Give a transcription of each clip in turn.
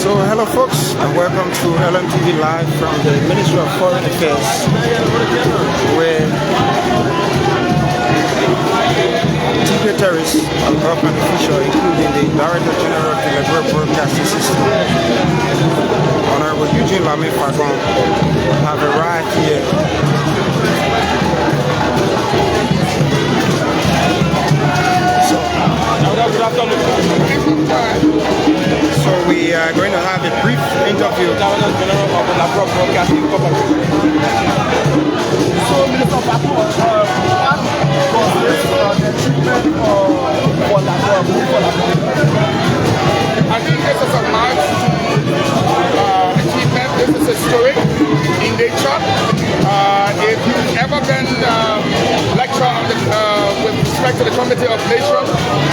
So hello folks, and welcome to LMTV Live from the Ministry of Foreign Affairs, where dignitaries and government officials, including the Director General of the Liberia Broadcasting System, Honorable Eugene Lame Fagon, have arrived here. So we are going to have a brief interview. So, Minister Fagon, what was the treatment for I think this is a nice achievement. This is historic in nature. If you've ever been lectured on with respect to the Committee of Nations,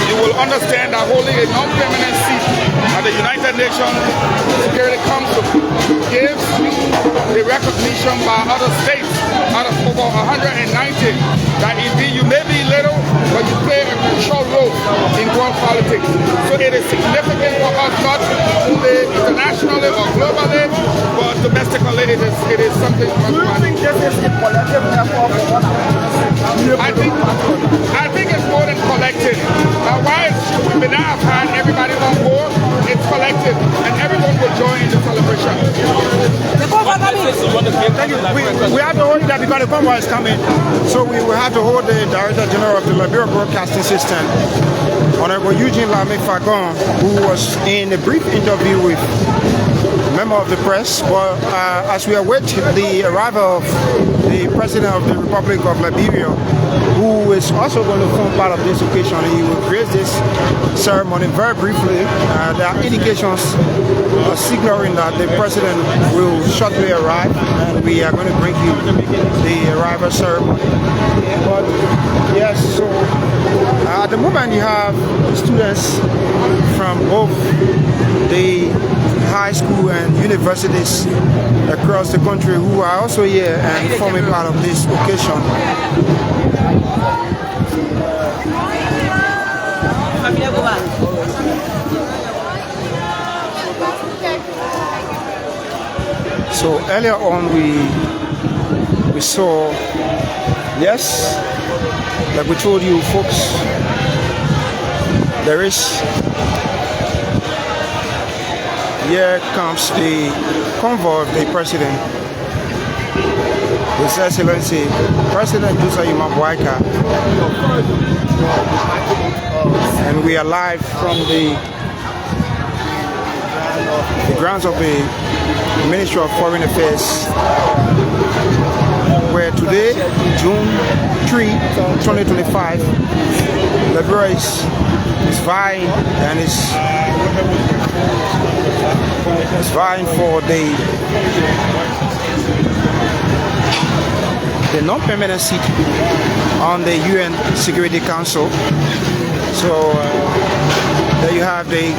you will understand that holding a non-permanent seat at the United Nations Security Council gives you the recognition by other states out of over 190 that indeed you may be little, but you play a crucial role in world politics. So it is significant for us, not only internationally or globally, but domestically it is something. Do you think this is a collective effort for what I think it's more than collective. Now, why we may not have had everybody on board, it's collective, and everyone will join in the celebration. We have to hold that because the convoy is coming, so we will have to hold the Director General of the Liberia Broadcasting System, Honorable Eugene Lame Fagon, who was in a brief interview with a member of the press. But as we await the arrival of the President of the Republic of Liberia, who is also going to form part of this occasion, he will grace this ceremony very briefly. There are indications signaling that the President will shortly arrive, and we are going to bring you the arrival ceremony. But yes, so at the moment you have students from both the high school and universities across the country who are also here and forming part of this occasion. So earlier on we saw, yes, like we told you folks, there is, here comes the convoy of the President, His Excellency President Dusa Yumabwaika, and we are live from the grounds of the Ministry of Foreign Affairs, where today, June 3, 2025, Liberia is vying and is vying for the non-permanent seat on the UN Security Council. So there you have the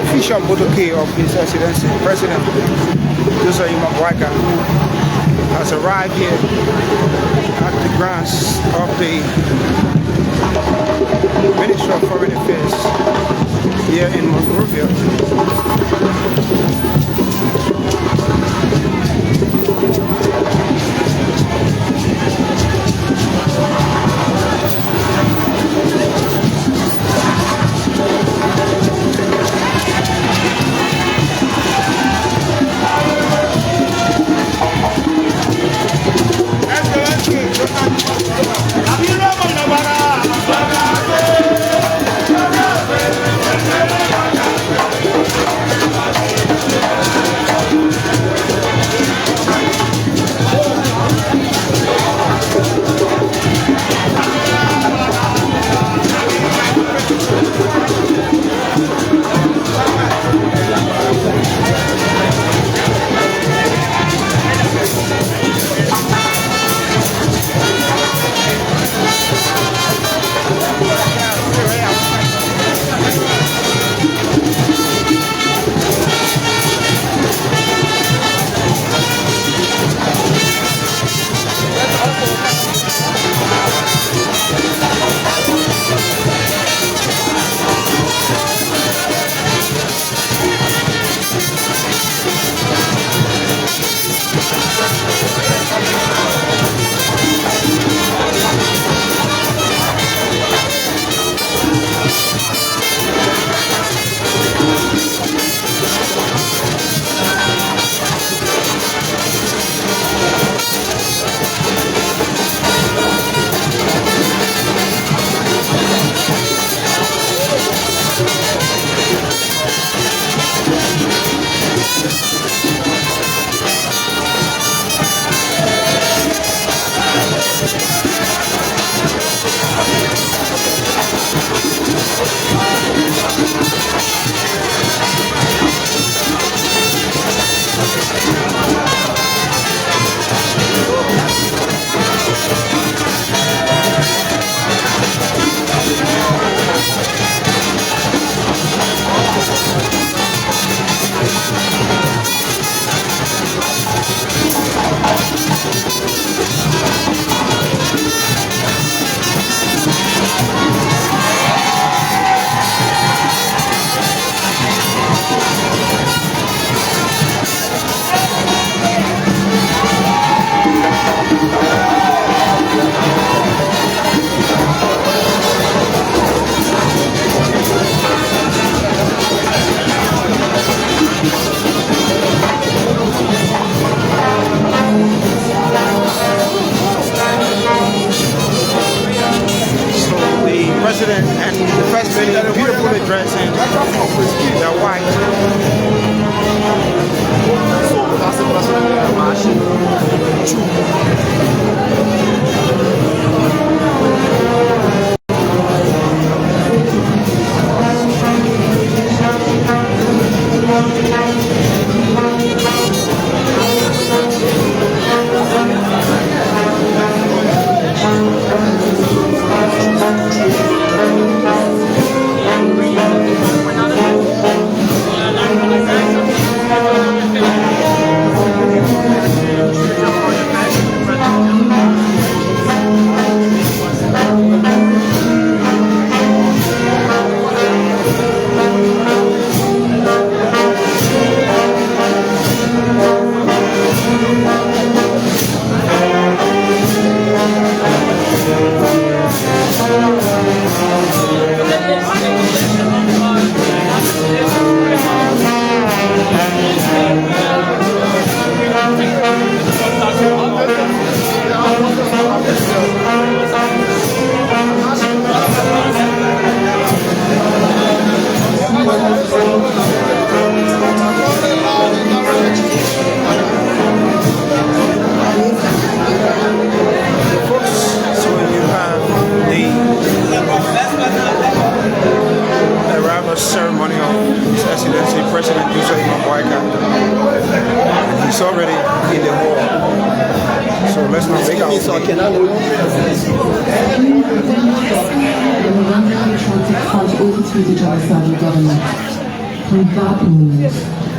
official bouquet of His Excellency President Dusa Yumabwaika, who has arrived here at the grounds of the Ministry of Foreign Affairs here in Monrovia. Ceremony of His Excellency President Yusuf Maboyka. He's already in the hall. So let's not make our way. Overthrew the genocidal government. From that moment,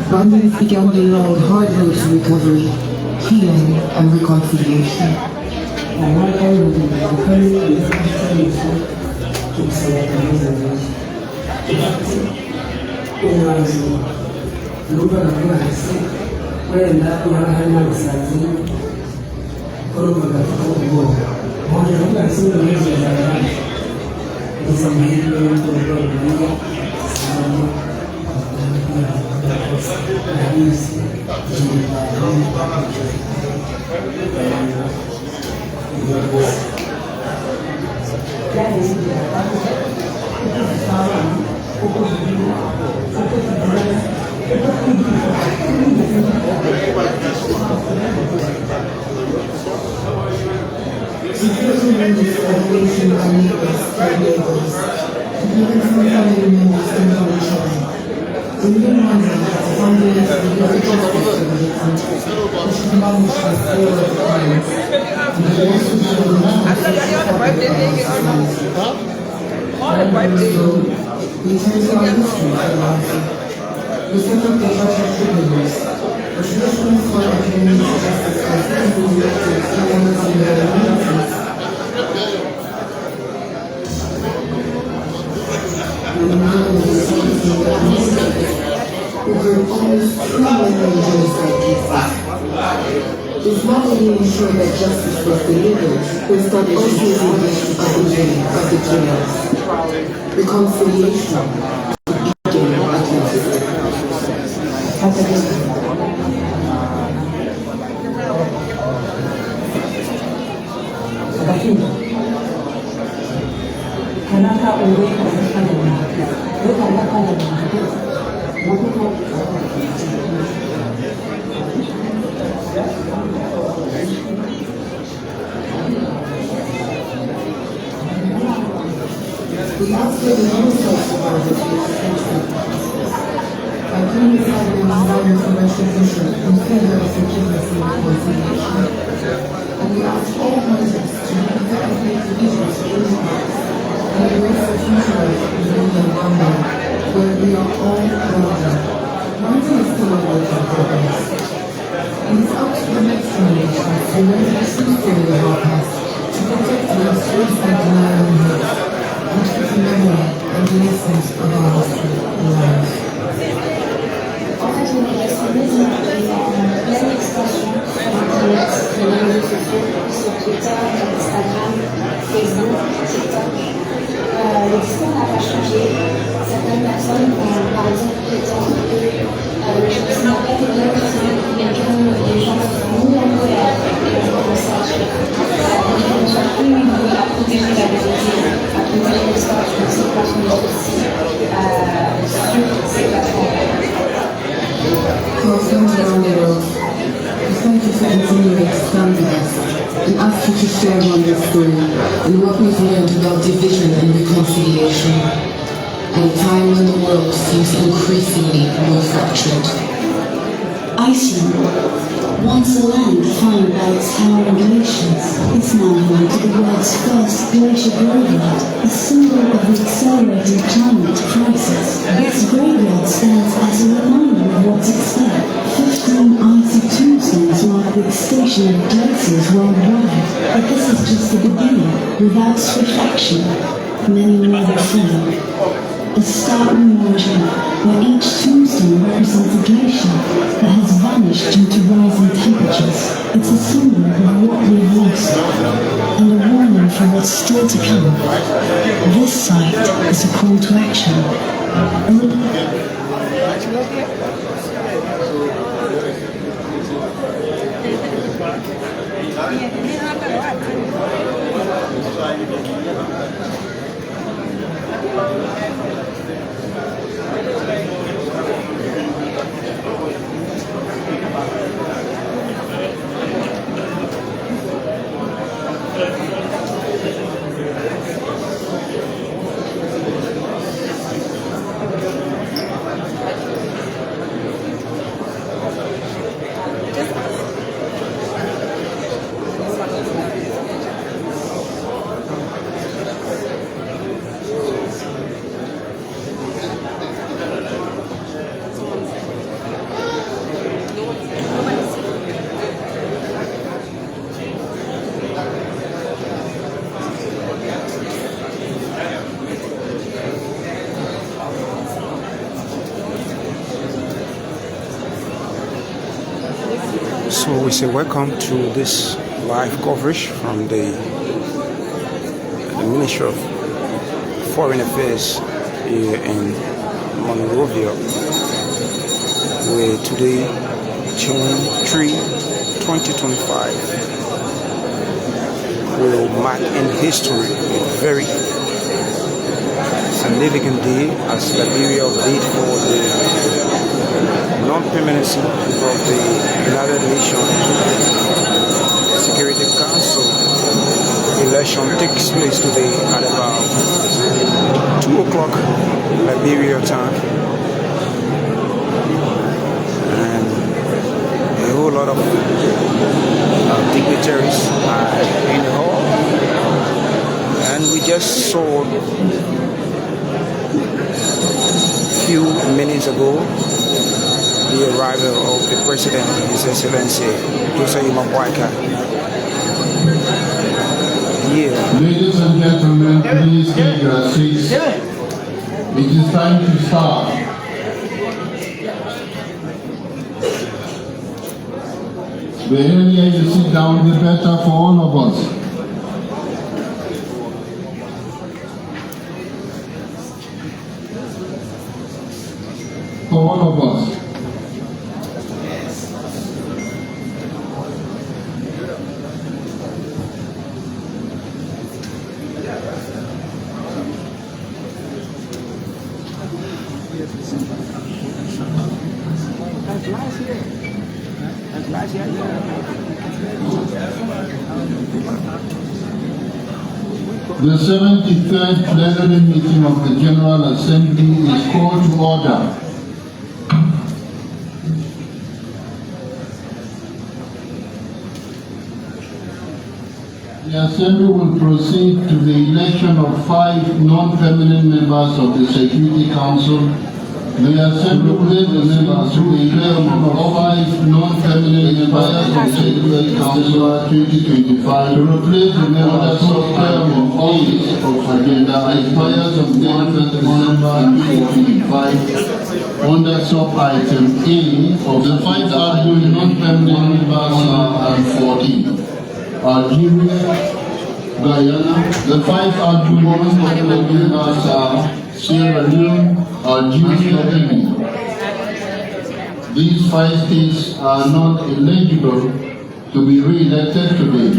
Rwandans began the long, hard road to recovery, healing, and reconciliation. It's not only ensuring that justice was delivered, but that also is of the jails. Reconciliation. We ask for the non-self survivors to by putting aside their desire for retribution in favor of forgiveness and reconciliation. And we ask all parties to effectively provisions for impacts and embrace the future of Liberia and Rwanda, where we are all Rwanda. Rwanda is still a work in progress. And it's up to the next generation to learn the true story of our past, to protect the histories and deny our myths, and keep the memory and the essence of our history alive. En fait, le négationnisme est en pleine expansion sur les réseaux sociaux, sur Twitter, Instagram, Facebook, TikTok. Le discours n'a pas changé. Certaines personnes ont par exemple prétendu que le justice n'a pas été bien fait, mais que les gens sont mis en colère et ont commencé à tuer. Donc ils ne sont plus à protéger la vérité, à protéger l'histoire de ces personnes aussi sur ces plateformes. To our friends around the world, we thank you to continue expanding us and ask you to share on this story and what we've learned about division and reconciliation at a time when the world seems increasingly more fractured. Iceland, once a land defined by its towering glaciers, is now home to the world's first glacier graveyard, a symbol of the accelerating climate crisis. This graveyard stands as a reminder of what's at stake. 15 icy tombstones mark the extinction of glaciers worldwide, but this is just the beginning. Without swift action, many more will follow. A stark memorial where each tombstone represents a glacier that has vanished due to rising temperatures. It's a symbol of what we've lost and a warning for what's still to come. This site is a call to action. So we say welcome to this live coverage from the Ministry of Foreign Affairs here in Monrovia, where today, June 3, 2025, will mark in history a very significant day as Liberia bid for the non-permanency of the United Nations Security Council. Election takes place today at about 2 o'clock Liberia time, and a whole lot of dignitaries are in the hall, and we just saw a few minutes ago the arrival of the President, His Excellency Joseph Mabwaka. Yeah. Ladies and gentlemen, please take your seats. It is time to start. The earlier you sit down, the better for all of us. For all of us. The 73rd plenary meeting of the General Assembly is called to order. The Assembly will proceed to the election of 5 non-permanent members of the Security Council. The Assembly will elect the members to the election of 5 non-permanent members of the Security Council 2025 to replace the members of term of office of agenda expires on December 2025 under sub-item A of the 5 outgoing non-permanent members are 14. Algeria, Guyana, the 5 outgoing non-permanent members are Sierra Leone, Algeria, and Guinea. These 5 states are not eligible to be re-elected today.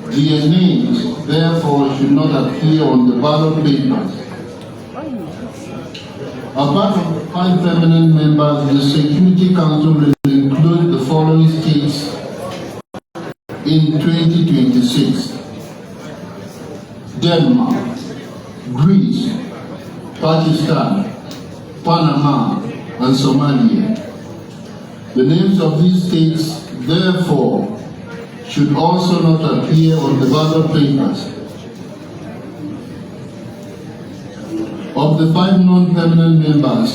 Their names, therefore, should not appear on the ballot papers. Apart from 5 permanent members, the Security Council will include the following states Denmark, Greece, Pakistan, Panama, and Somalia. The names of these states, therefore, should also not appear on the ballot papers. Of the 5 non-permanent members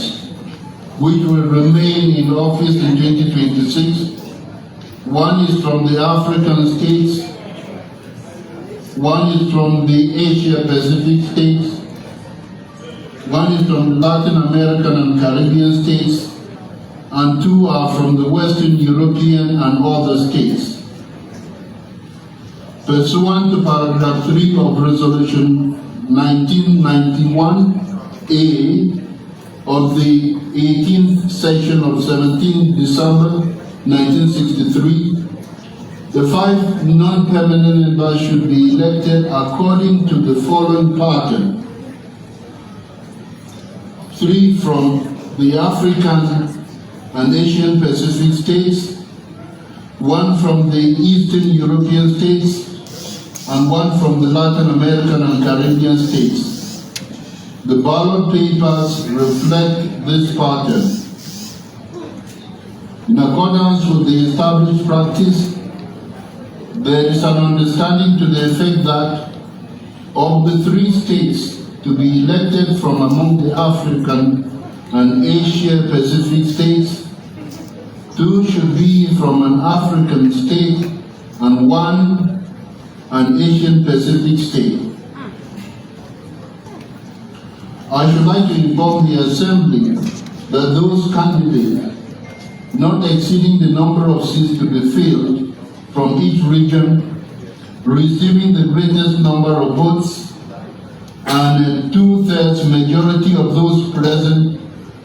which will remain in office in 2026, 1 is from the African states, 1 is from the Asia-Pacific states, 1 is from the Latin American and Caribbean states, and 2 are from the Western European and other states. Pursuant to paragraph 3 of Resolution 1991A of the 18th session of 17 December 1963, the 5 non-permanent members should be elected according to the following pattern: 3 from the African and Asian Pacific states, 1 from the Eastern European states, and 1 from the Latin American and Caribbean states. The ballot papers reflect this pattern. In accordance with the established practice, there is an understanding to the effect that of the 3 states to be elected from among the African and Asia-Pacific states, 2 should be from an African state and 1 an Asian-Pacific state. I should like to inform the Assembly that those candidates not exceeding the number of seats to be filled from each region, receiving the greatest number of votes, and a 2/3 majority of those present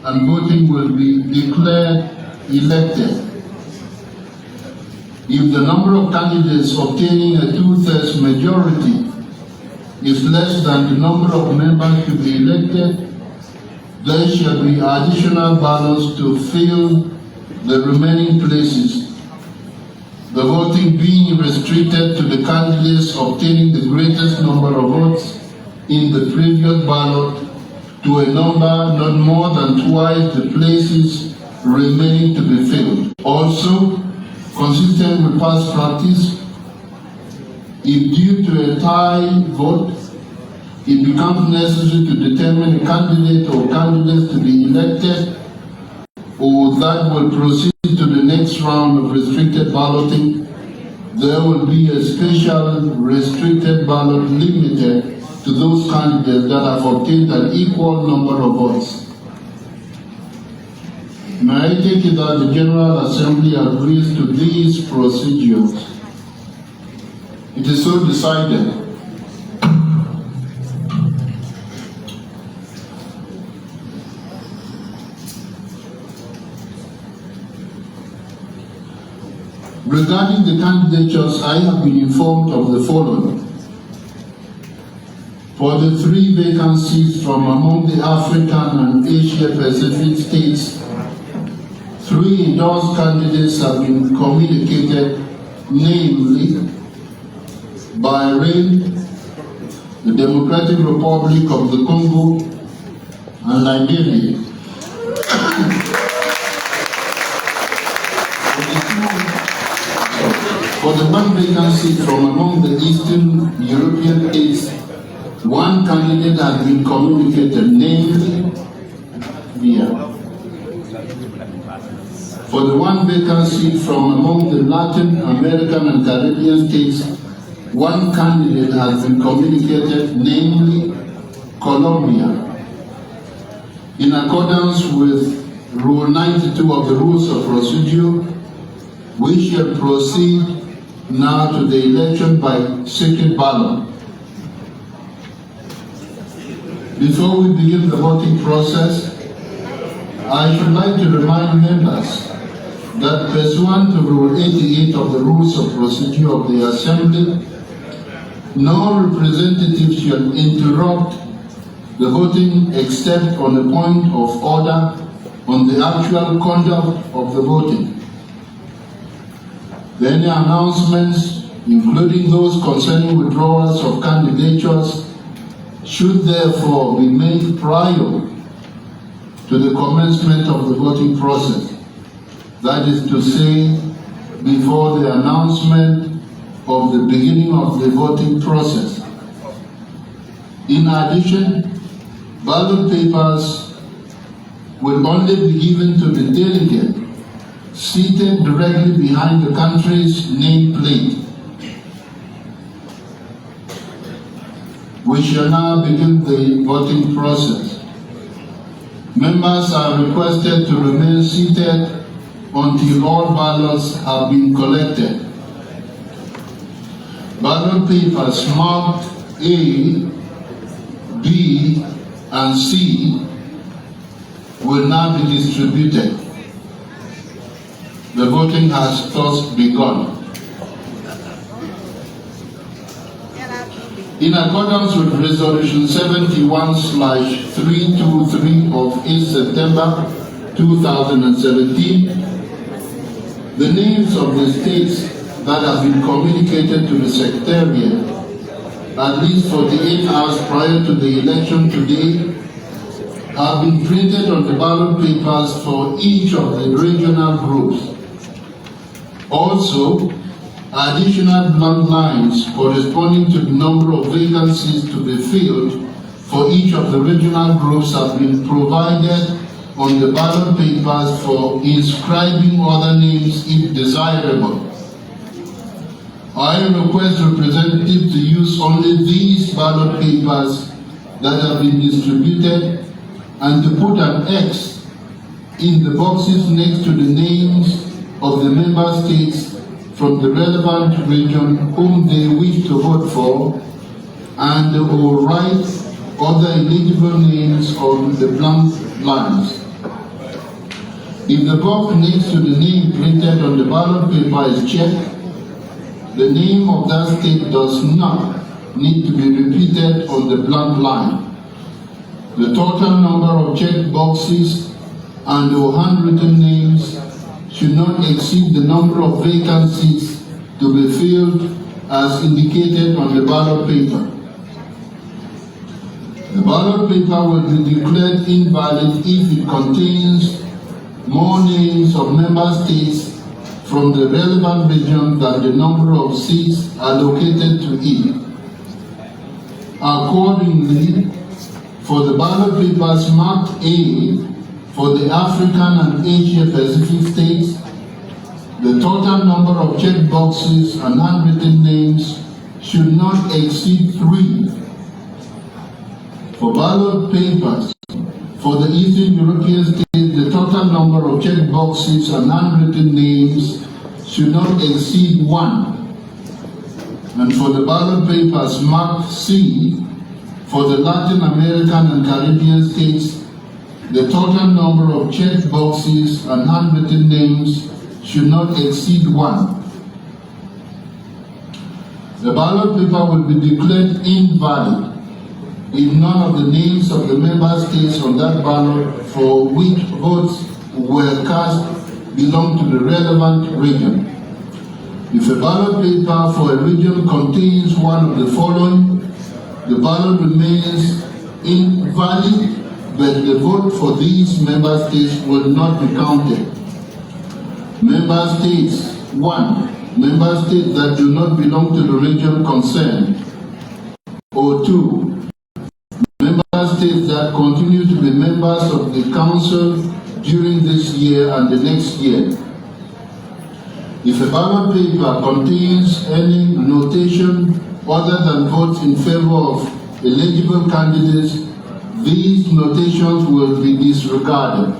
and voting will be declared elected. If the number of candidates obtaining a 2/3 majority is less than the number of members to be elected, there shall be additional ballots to fill the remaining places, the voting being restricted to the candidates obtaining the greatest number of votes in the previous ballot to a number not more than twice the places remaining to be filled. Also, consistent with past practice, if due to a tie vote, it becomes necessary to determine a candidate or candidates to be elected, or that will proceed to the next round of restricted balloting, there will be a special restricted ballot limited to those candidates that have obtained an equal number of votes. May I take it that the General Assembly agrees to these procedures? It is so decided. Regarding the candidatures, I have been informed of the following. For the 3 vacancies from among the African and Asia-Pacific states, 3 endorsed candidates have been communicated, namely Bahrain, the Democratic Republic of the Congo, and Liberia. For the 1 vacancy from among the Eastern European states, 1 candidate has been communicated, namely Liberia. For the 1 vacancy from among the Latin American and Caribbean states, 1 candidate has been communicated, namely Colombia. In accordance with Rule 92 of the Rules of Procedure, we shall proceed now to the election by secret ballot. Before we begin the voting process, I should like to remind members that pursuant to Rule 88 of the Rules of Procedure of the Assembly, no representative shall interrupt the voting except on a point of order on the actual conduct of the voting. Any announcements, including those concerning withdrawals of candidatures should therefore be made prior to the commencement of the voting process. That is to say, before the announcement of the beginning of the voting process. In addition, ballot papers will only be given to the delegate seated directly behind the country's nameplate. We shall now begin the voting process. Members are requested to remain seated until all ballots have been collected. Ballot papers marked A, B, and C will now be distributed. The voting has thus begun. In accordance with Resolution 71/323 of 8 September 2017, the names of the states that have been communicated to the Secretariat, at least 48 hours prior to the election today, have been printed on the ballot papers for each of the regional groups. Also, additional blank lines corresponding to the number of vacancies to be filled for each of the regional groups have been provided on the ballot papers for inscribing other names if desirable. I request representatives to use only these ballot papers that have been distributed and to put an X in the boxes next to the names of the member states from the relevant region whom they wish to vote for, and or write other eligible names on the blank lines. If the box next to the name printed on the ballot paper is checked, the name of that state does not need to be repeated on the blank line. The total number of checked boxes and or handwritten names should not exceed the number of vacancies to be filled as indicated on the ballot paper. The ballot paper will be declared invalid if it contains more names of member states from the relevant region than the number of seats allocated to it. Accordingly, for the ballot papers marked A for the African and Asia Pacific states, the total number of check boxes and handwritten names should not exceed 3. For ballot papers for the Eastern European states, the total number of check boxes and handwritten names should not exceed 1. And for the ballot papers marked C for the Latin American and Caribbean states, the total number of check boxes and handwritten names should not exceed 1. The ballot paper will be declared invalid if none of the names of the member states on that ballot for which votes were cast belong to the relevant region. If a ballot paper for a region contains one of the following, the ballot remains invalid, but the vote for these member states will not be counted. Member states: 1. Member states that do not belong to the region concerned. Or 2. Member states that continue to be members of the Council during this year and the next year. If a ballot paper contains any notation other than votes in favor of eligible candidates, these notations will be disregarded.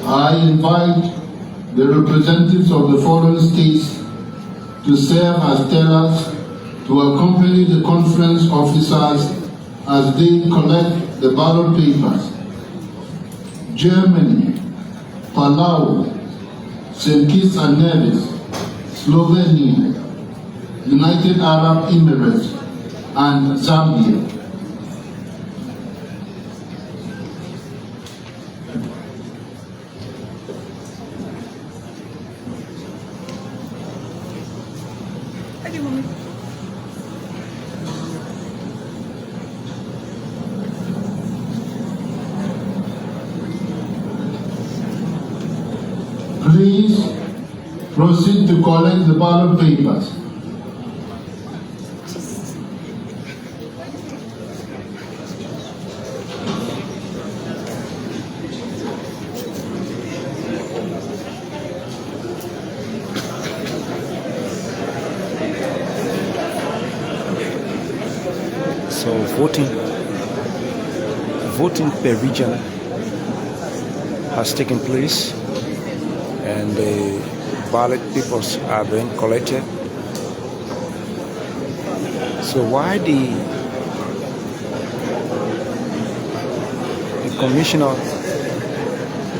I invite the representatives of the foreign states to serve as tellers, to accompany the conference officers as they collect the ballot papers. Germany, Palau, St. Kitts and Nevis, Slovenia, United Arab Emirates, and Zambia. Please proceed to collect the ballot papers. So voting per region has taken place, and the ballot papers are being collected. So why the commissioner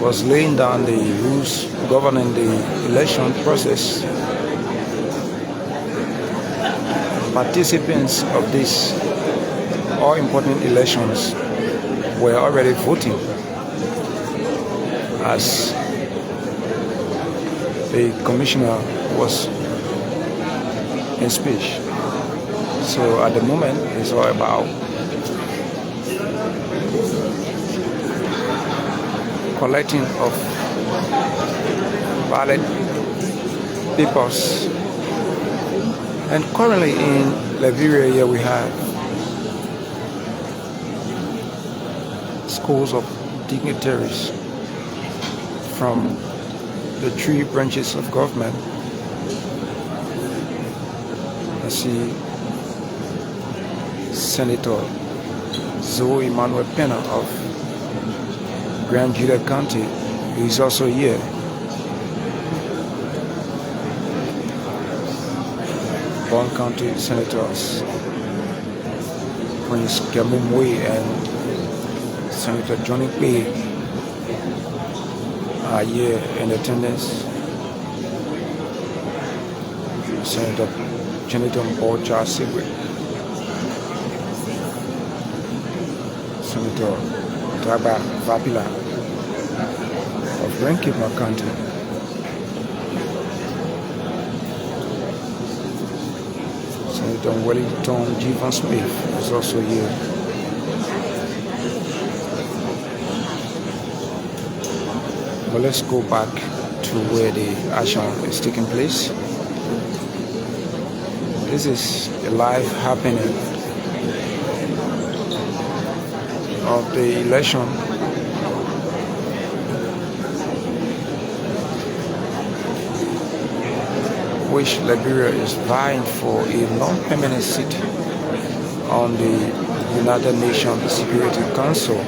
was laying down the rules governing the election process, participants of this all important elections were already voting, as the commissioner was in speech. So at the moment, it's all about collecting of ballot papers. And currently in Liberia, here we have schools of dignitaries from the three branches of government. I see Senator Zoe Manuel Pena of Grand Juliet County, who is also here. Bon County Senators Prince Gamumwe and Senator Johnny P are here in attendance. Senator Senator Bocha Sigwe, Senator Taba Vapila of Rankima County, Senator Wellington Jeevan Smith is also here. But let's go back to where the action is taking place. This is a live happening of the election which Liberia is vying for a non-permanent seat on the United Nations Security Council.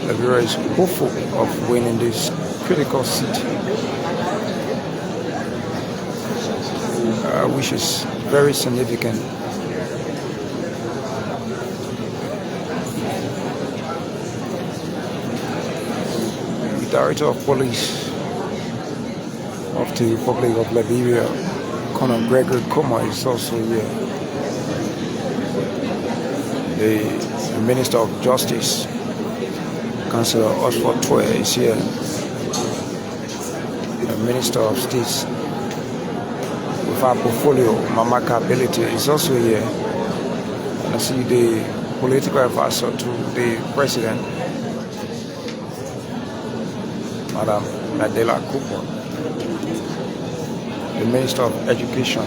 Liberia is hopeful of winning this critical seat, which is very significant. The Director of Police of the Republic of Liberia, Colonel Gregory Kuma, is also here. The Minister of Justice, Councillor Osford Toye, is here. The Minister of State with our portfolio, Mamaka Ability, is also here. And I see the political advisor to the President, Madam Nadela Cooper. The Minister of Education,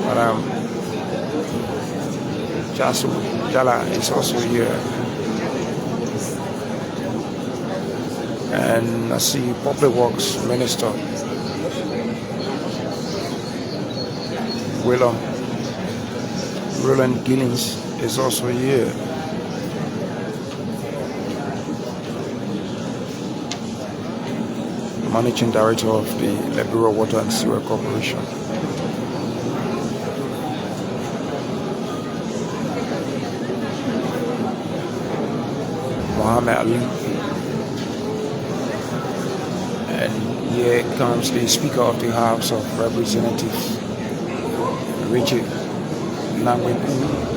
Madam Jasu Jala, is also here. And I see Public Works Minister Roland Gillings is also here. Managing Director of the Liberia Water and Sewer Corporation. Mohammed Ali. And here comes the Speaker of the House of Representatives, Richard Nangwepu.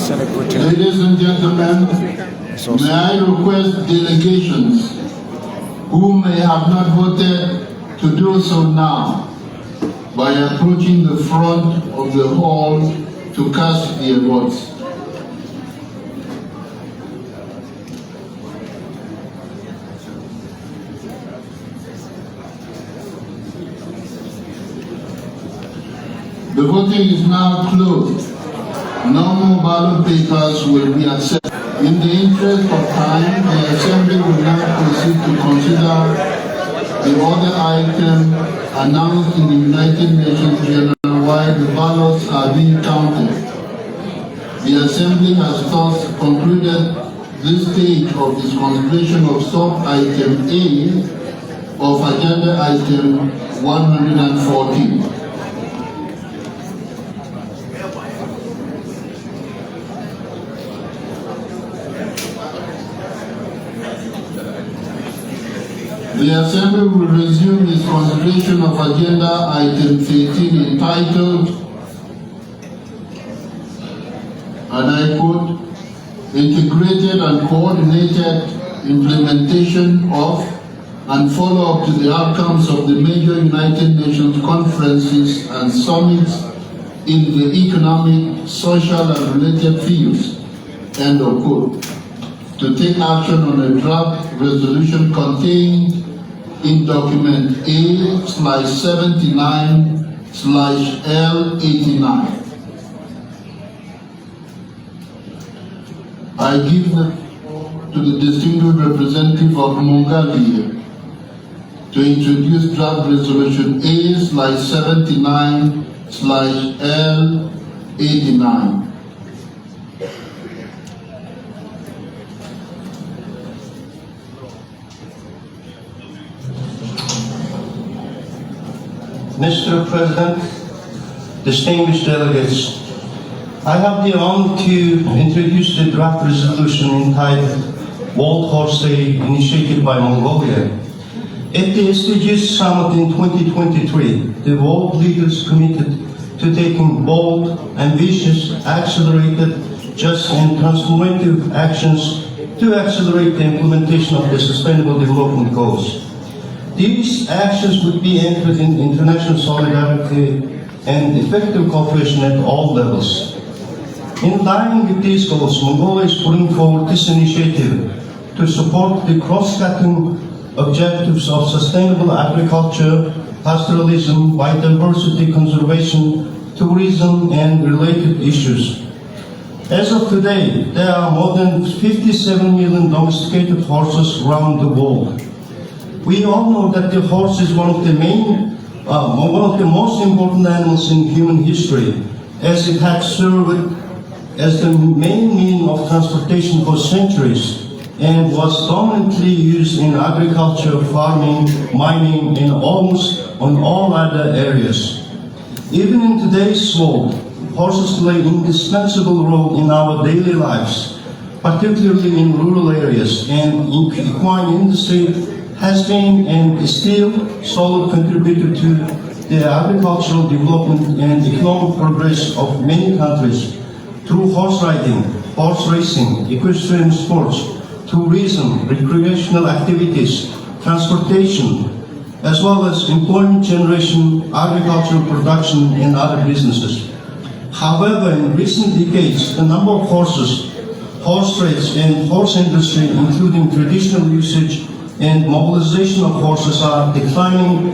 celebrating. Ladies and gentlemen, may I request delegations who may have not voted to do so now by approaching the front of the hall to cast their votes. The voting is now closed. No more ballot papers will be accepted. In the interest of time, the Assembly will now proceed to consider the other item announced in the United Nations General while the ballots are being counted. The Assembly has thus concluded this stage of its consideration of sub-item A of Agenda Item 114. The Assembly will resume its consideration of Agenda Item 13 entitled, and I quote, Integrated and Coordinated Implementation of and Follow-up to the Outcomes of the Major United Nations Conferences and Summits in the Economic, Social and Related Fields, end of quote, to take action on a draft resolution contained in document A/79/L89. I give the to the distinguished representative of Mongolia to introduce draft resolution A/79/L89. Mr. President, distinguished delegates, I have the honor to introduce the draft resolution entitled World Horse Day initiated by Mongolia. At the SDGs Summit in 2023, the world leaders committed to taking bold, ambitious, accelerated, just and transformative actions to accelerate the implementation of the Sustainable Development Goals. These actions would be anchored in international solidarity and effective cooperation at all levels. In line with these goals, Mongolia is putting forward this initiative to support the cross-cutting objectives of sustainable agriculture, pastoralism, biodiversity conservation, tourism, and related issues. As of today, there are more than 57 million domesticated horses around the world. We all know that the horse is one of the most important animals in human history, as it had served as the main means of transportation for centuries and was dominantly used in agriculture, farming, mining, and almost on all other areas. Even in today's world, horses play an indispensable role in our daily lives, particularly in rural areas, and in equine industry has been and is still a solid contributor to the agricultural development and economic progress of many countries through horse riding, horse racing, equestrian sports, tourism, recreational activities, transportation, as well as employment generation, agricultural production, and other businesses. However, in recent decades, the number of horses, horse trades, and horse industry, including traditional usage and mobilization of horses, are declining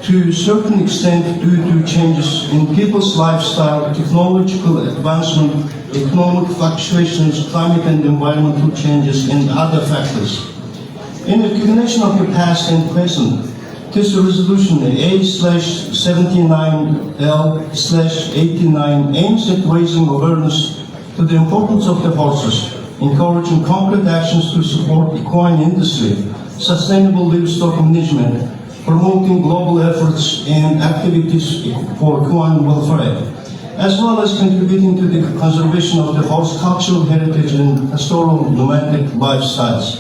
to a certain extent due to changes in people's lifestyle, technological advancement, economic fluctuations, climate and environmental changes, and other factors. In recognition of the past and present, this resolution A/79L/89 aims at raising awareness to the importance of the horses, encouraging concrete actions to support equine industry, sustainable livestock management, promoting global efforts and activities for equine welfare, as well as contributing to the conservation of the horse cultural heritage and pastoral nomadic lifestyles.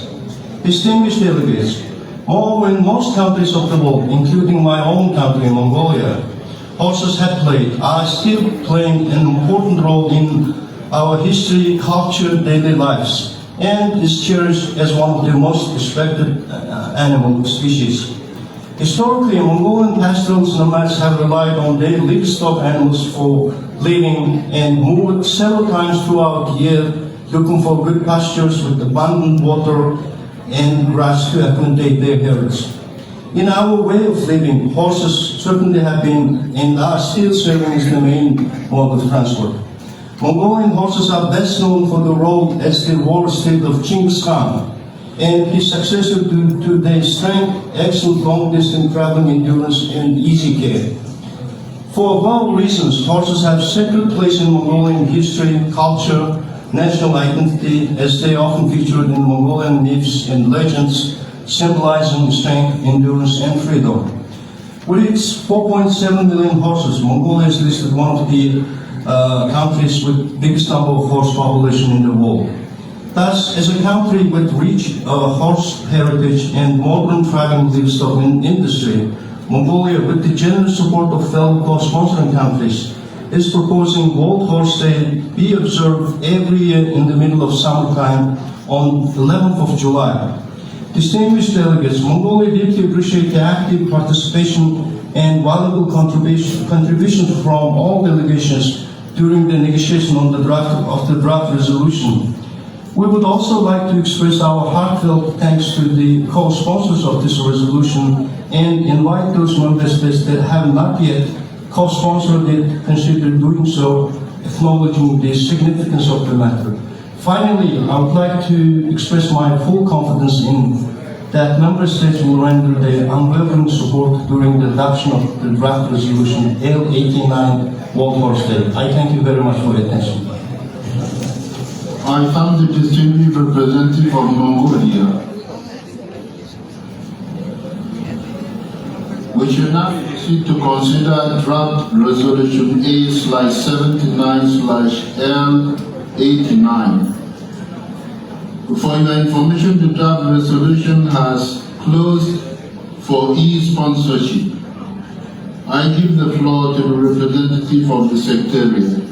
Distinguished delegates, in most countries of the world, including my own country, Mongolia, horses have played, are still playing an important role in our history, culture, daily lives, and is cherished as one of the most respected animal species. Historically, Mongolian pastoral nomads have relied on their livestock animals for living and moved several times throughout the year looking for good pastures with abundant water and grass to accommodate their herds. In our way of living, horses certainly have been and are still serving as the main mode of transport. Mongolian horses are best known for the role as the war steed of Genghis Khan and his successor due to their strength, excellent long-distance traveling endurance, and easy care. For above reasons, horses have sacred place in Mongolian history, culture, national identity, as they often featured in Mongolian myths and legends, symbolizing strength, endurance, and freedom. With its 4.7 million horses, Mongolia is listed one of the countries with biggest number of horse population in the world. Thus, as a country with rich horse heritage and modern traveling livestock industry, Mongolia, with the generous support of fellow co-sponsoring countries, is proposing World Horse Day be observed every year in the middle of summertime on 11th of July. Distinguished delegates, Mongolia deeply appreciate the active participation and valuable contributions from all delegations during the negotiation on the draft resolution. We would also like to express our heartfelt thanks to the co-sponsors of this resolution and invite those member states that have not yet co-sponsored it consider doing so, acknowledging the significance of the matter. Finally, I would like to express my full confidence in that member states will render their unwavering support during the adoption of the draft resolution L89 World Horse Day. I thank you very much for your attention. I thank the distinguished representative of Mongolia. We should now proceed to consider draft resolution A/79/L89. For your information, the draft resolution has closed for e-sponsorship. I give the floor to the representative of the Secretariat.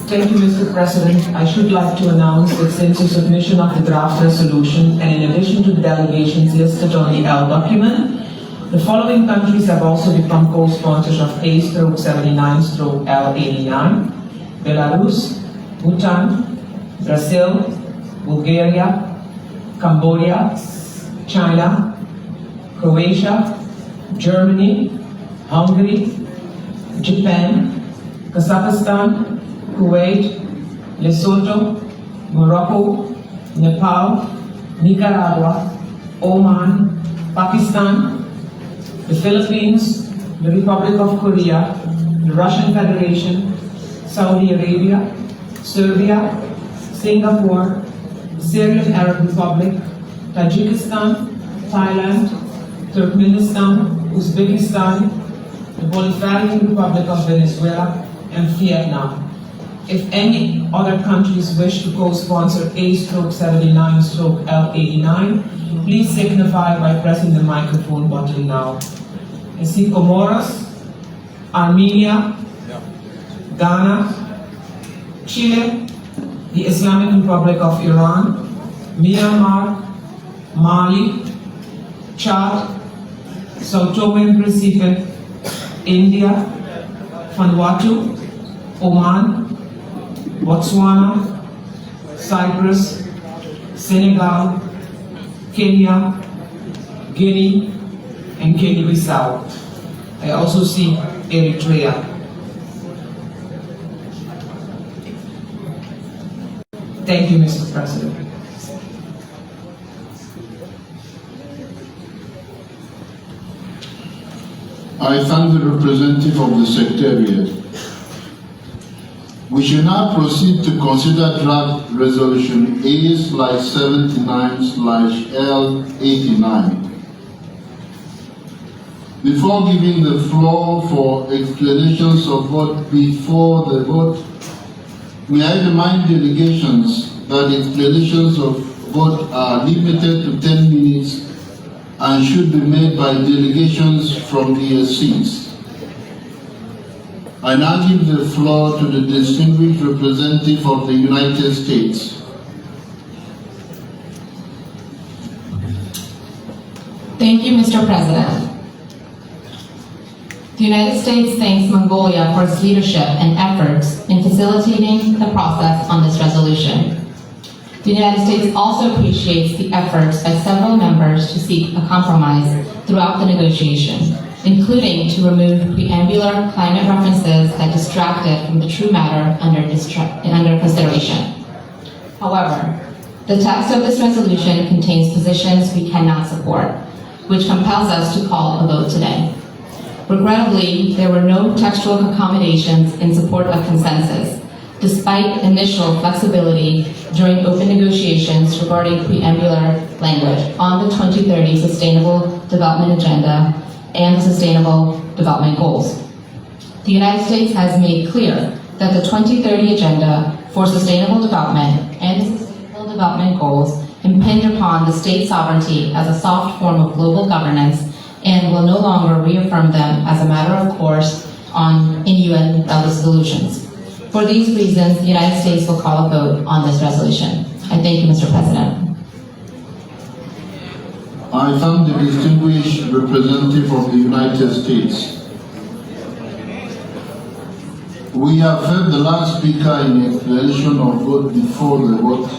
Thank you, Mr. President. I should like to announce that since the submission of the draft resolution, and in addition to the delegations listed on the L document, the following countries have also become co-sponsors of A/79/L89: Belarus, Bhutan, Brazil, Bulgaria, Cambodia, China, Croatia, Germany, Hungary, Japan, Kazakhstan, Kuwait, Lesotho, Morocco, Nepal, Nicaragua, Oman, Pakistan, the Philippines, the Republic of Korea, the Russian Federation, Saudi Arabia, Serbia, Singapore, the Syrian Arab Republic, Tajikistan, Thailand, Turkmenistan, Uzbekistan, the Bolivarian Republic of Venezuela, and Vietnam. If any other countries wish to co-sponsor A/79/L89, please signify by pressing the microphone button now. I see Comoros, Armenia, Ghana, Chile, the Islamic Republic of Iran, Myanmar, Mali, Chad, Sao Tome and Principe, India, Vanuatu, Oman, Botswana, Cyprus, Senegal, Kenya, Guinea, and Guinea-Bissau. I also see Eritrea. Thank you, Mr. President. I thank the representative of the Secretariat. We shall now proceed to consider draft resolution A/79/L89. Before giving the floor for explanations of vote before the vote, may I remind delegations that explanations of vote are limited to 10 minutes and should be made by delegations from their seats. I now give the floor to the distinguished representative of the United States. Thank you, Mr. President. The United States thanks Mongolia for its leadership and efforts in facilitating the process on this resolution. The United States also appreciates the efforts by several members to seek a compromise throughout the negotiation, including to remove preambular climate references that distracted from the true matter under consideration. However, the text of this resolution contains positions we cannot support, which compels us to call a vote today. Regrettably, there were no textual accommodations in support of consensus, despite initial flexibility during open negotiations regarding preambular language on the 2030 Sustainable Development Agenda and the Sustainable Development Goals. The United States has made clear that the 2030 Agenda for Sustainable Development and the Sustainable Development Goals impinge upon the state sovereignty as a soft form of global governance and will no longer reaffirm them as a matter of course in UN resolutions. For these reasons, the United States will call a vote on this resolution. I thank you, Mr. President. I thank the distinguished representative of the United States. We have heard the last speaker in explanation of vote before the vote.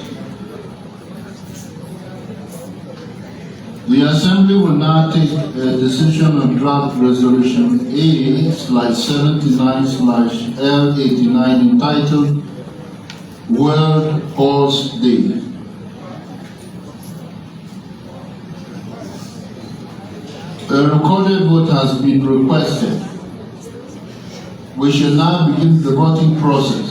The Assembly will now take a decision on draft resolution A/79/L89 entitled World Horse Day. A recorded vote has been requested. We shall now begin the voting process.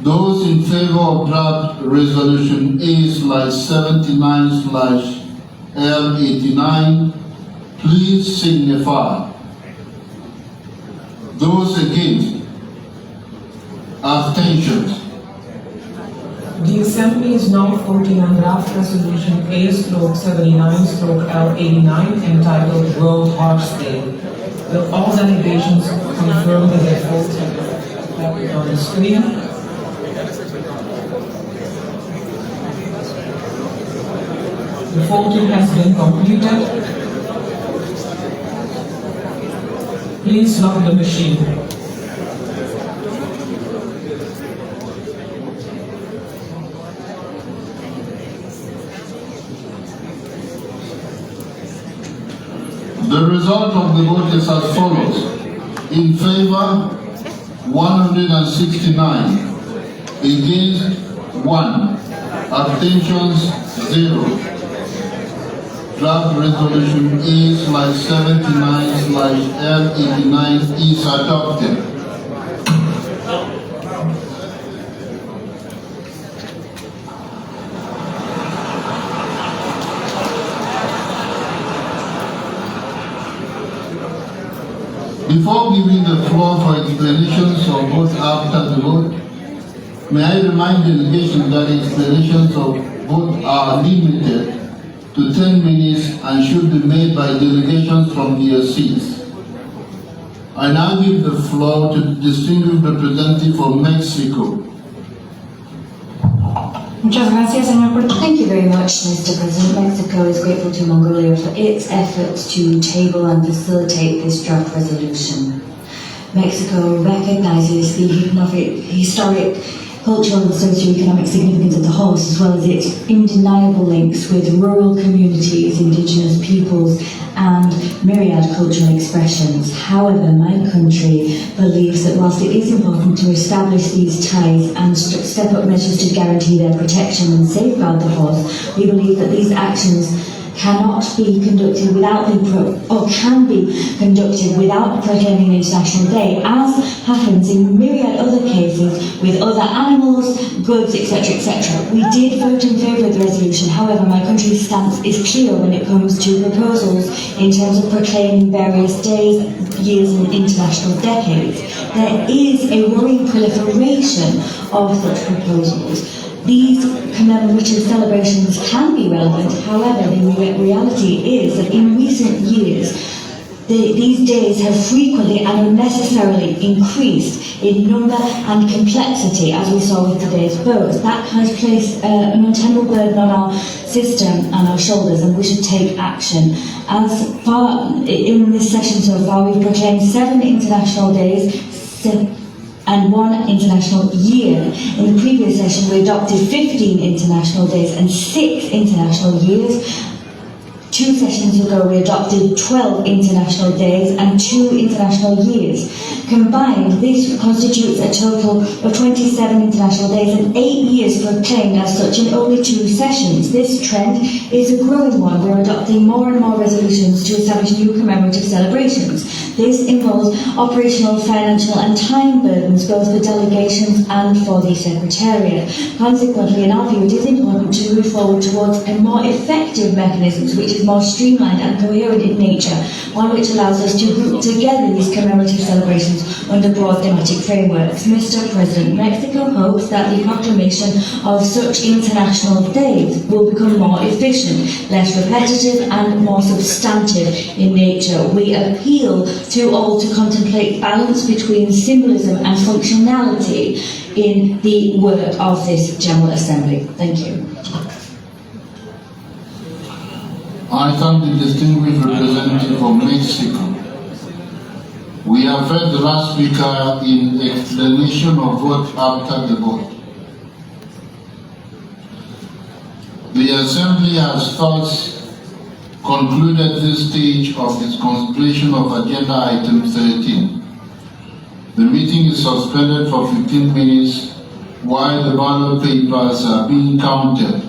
Those in favor of draft resolution A/79/L89, please signify. Those against, abstentions. The Assembly is now voting on draft resolution A/79/L89 entitled World Horse Day. Will all delegations confirm that their votes have been reflected on the screen? The voting has been completed. Please lock the machine. The result of the vote is as follows. In favor, 169. Against, 1. Abstentions, 0. Draft resolution A/79/L89 is adopted. Before giving the floor for explanations of vote after the vote, may I remind delegations that explanations of vote are limited to 10 minutes and should be made by delegations from their seats. I now give the floor to the distinguished representative of Mexico. Muchas gracias, señor Presidente. Thank you very much, Mr. President. Mexico is grateful to Mongolia for its efforts to table and facilitate this draft resolution. Mexico recognizes the historic, cultural and socioeconomic significance of the horse, as well as its undeniable links with rural communities, indigenous peoples, and myriad cultural expressions. However, my country believes that whilst it is important to establish these ties and step up measures to guarantee their protection and safeguard the horse, we believe that these actions cannot be conducted without can be conducted without proclaiming an international day, as happens in myriad other cases with other animals, goods, etc., etc. We did vote in favour of the resolution. However, my country's stance is clear when it comes to proposals in terms of proclaiming various days, years, and international decades. There is a worrying proliferation of such proposals. These commemorative celebrations can be relevant, however, the reality is that in recent years, these days have frequently and unnecessarily increased in number and complexity, as we saw with today's vote. That has placed an untenable burden on our system and our shoulders, and we should take action. As far in this session so far, we've proclaimed 7 international days and 1 international year. In the previous session, we adopted 15 international days and 6 international years. 2 sessions ago, we adopted 12 international days and 2 international years. Combined, this constitutes a total of 27 international days and 8 years proclaimed as such in only 2 sessions. This trend is a growing one. We're adopting more and more resolutions to establish new commemorative celebrations. This involves operational, financial and time burdens both for delegations and for the Secretariat. Consequently, in our view, it is important to move forward towards a more effective mechanism which is more streamlined and coherent in nature, one which allows us to group together these commemorative celebrations under broad thematic frameworks. Mr. President, Mexico hopes that the proclamation of such international days will become more efficient, less repetitive and more substantive in nature. We appeal to all to contemplate balance between symbolism and functionality in the work of this General Assembly. Thank you. I thank the distinguished representative of Mexico. We have heard the last speaker in explanation of vote after the vote. The Assembly has thus concluded this stage of its consideration of Agenda Item 13. The meeting is suspended for 15 minutes while the ballot papers are being counted.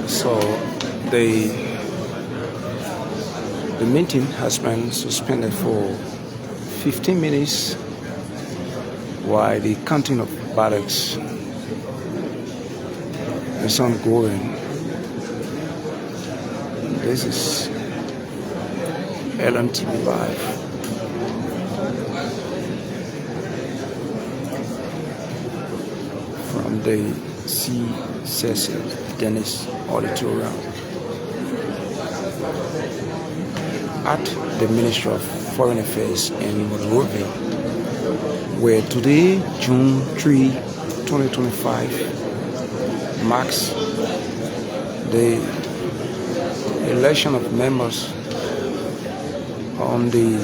So the meeting has been suspended for 15 minutes while the counting of ballots is ongoing. This is LNTV Live. From the C. Cecil Dennis Auditorium at the Ministry of Foreign Affairs in Monrovia, where today, June 3, 2025, marks the election of members on the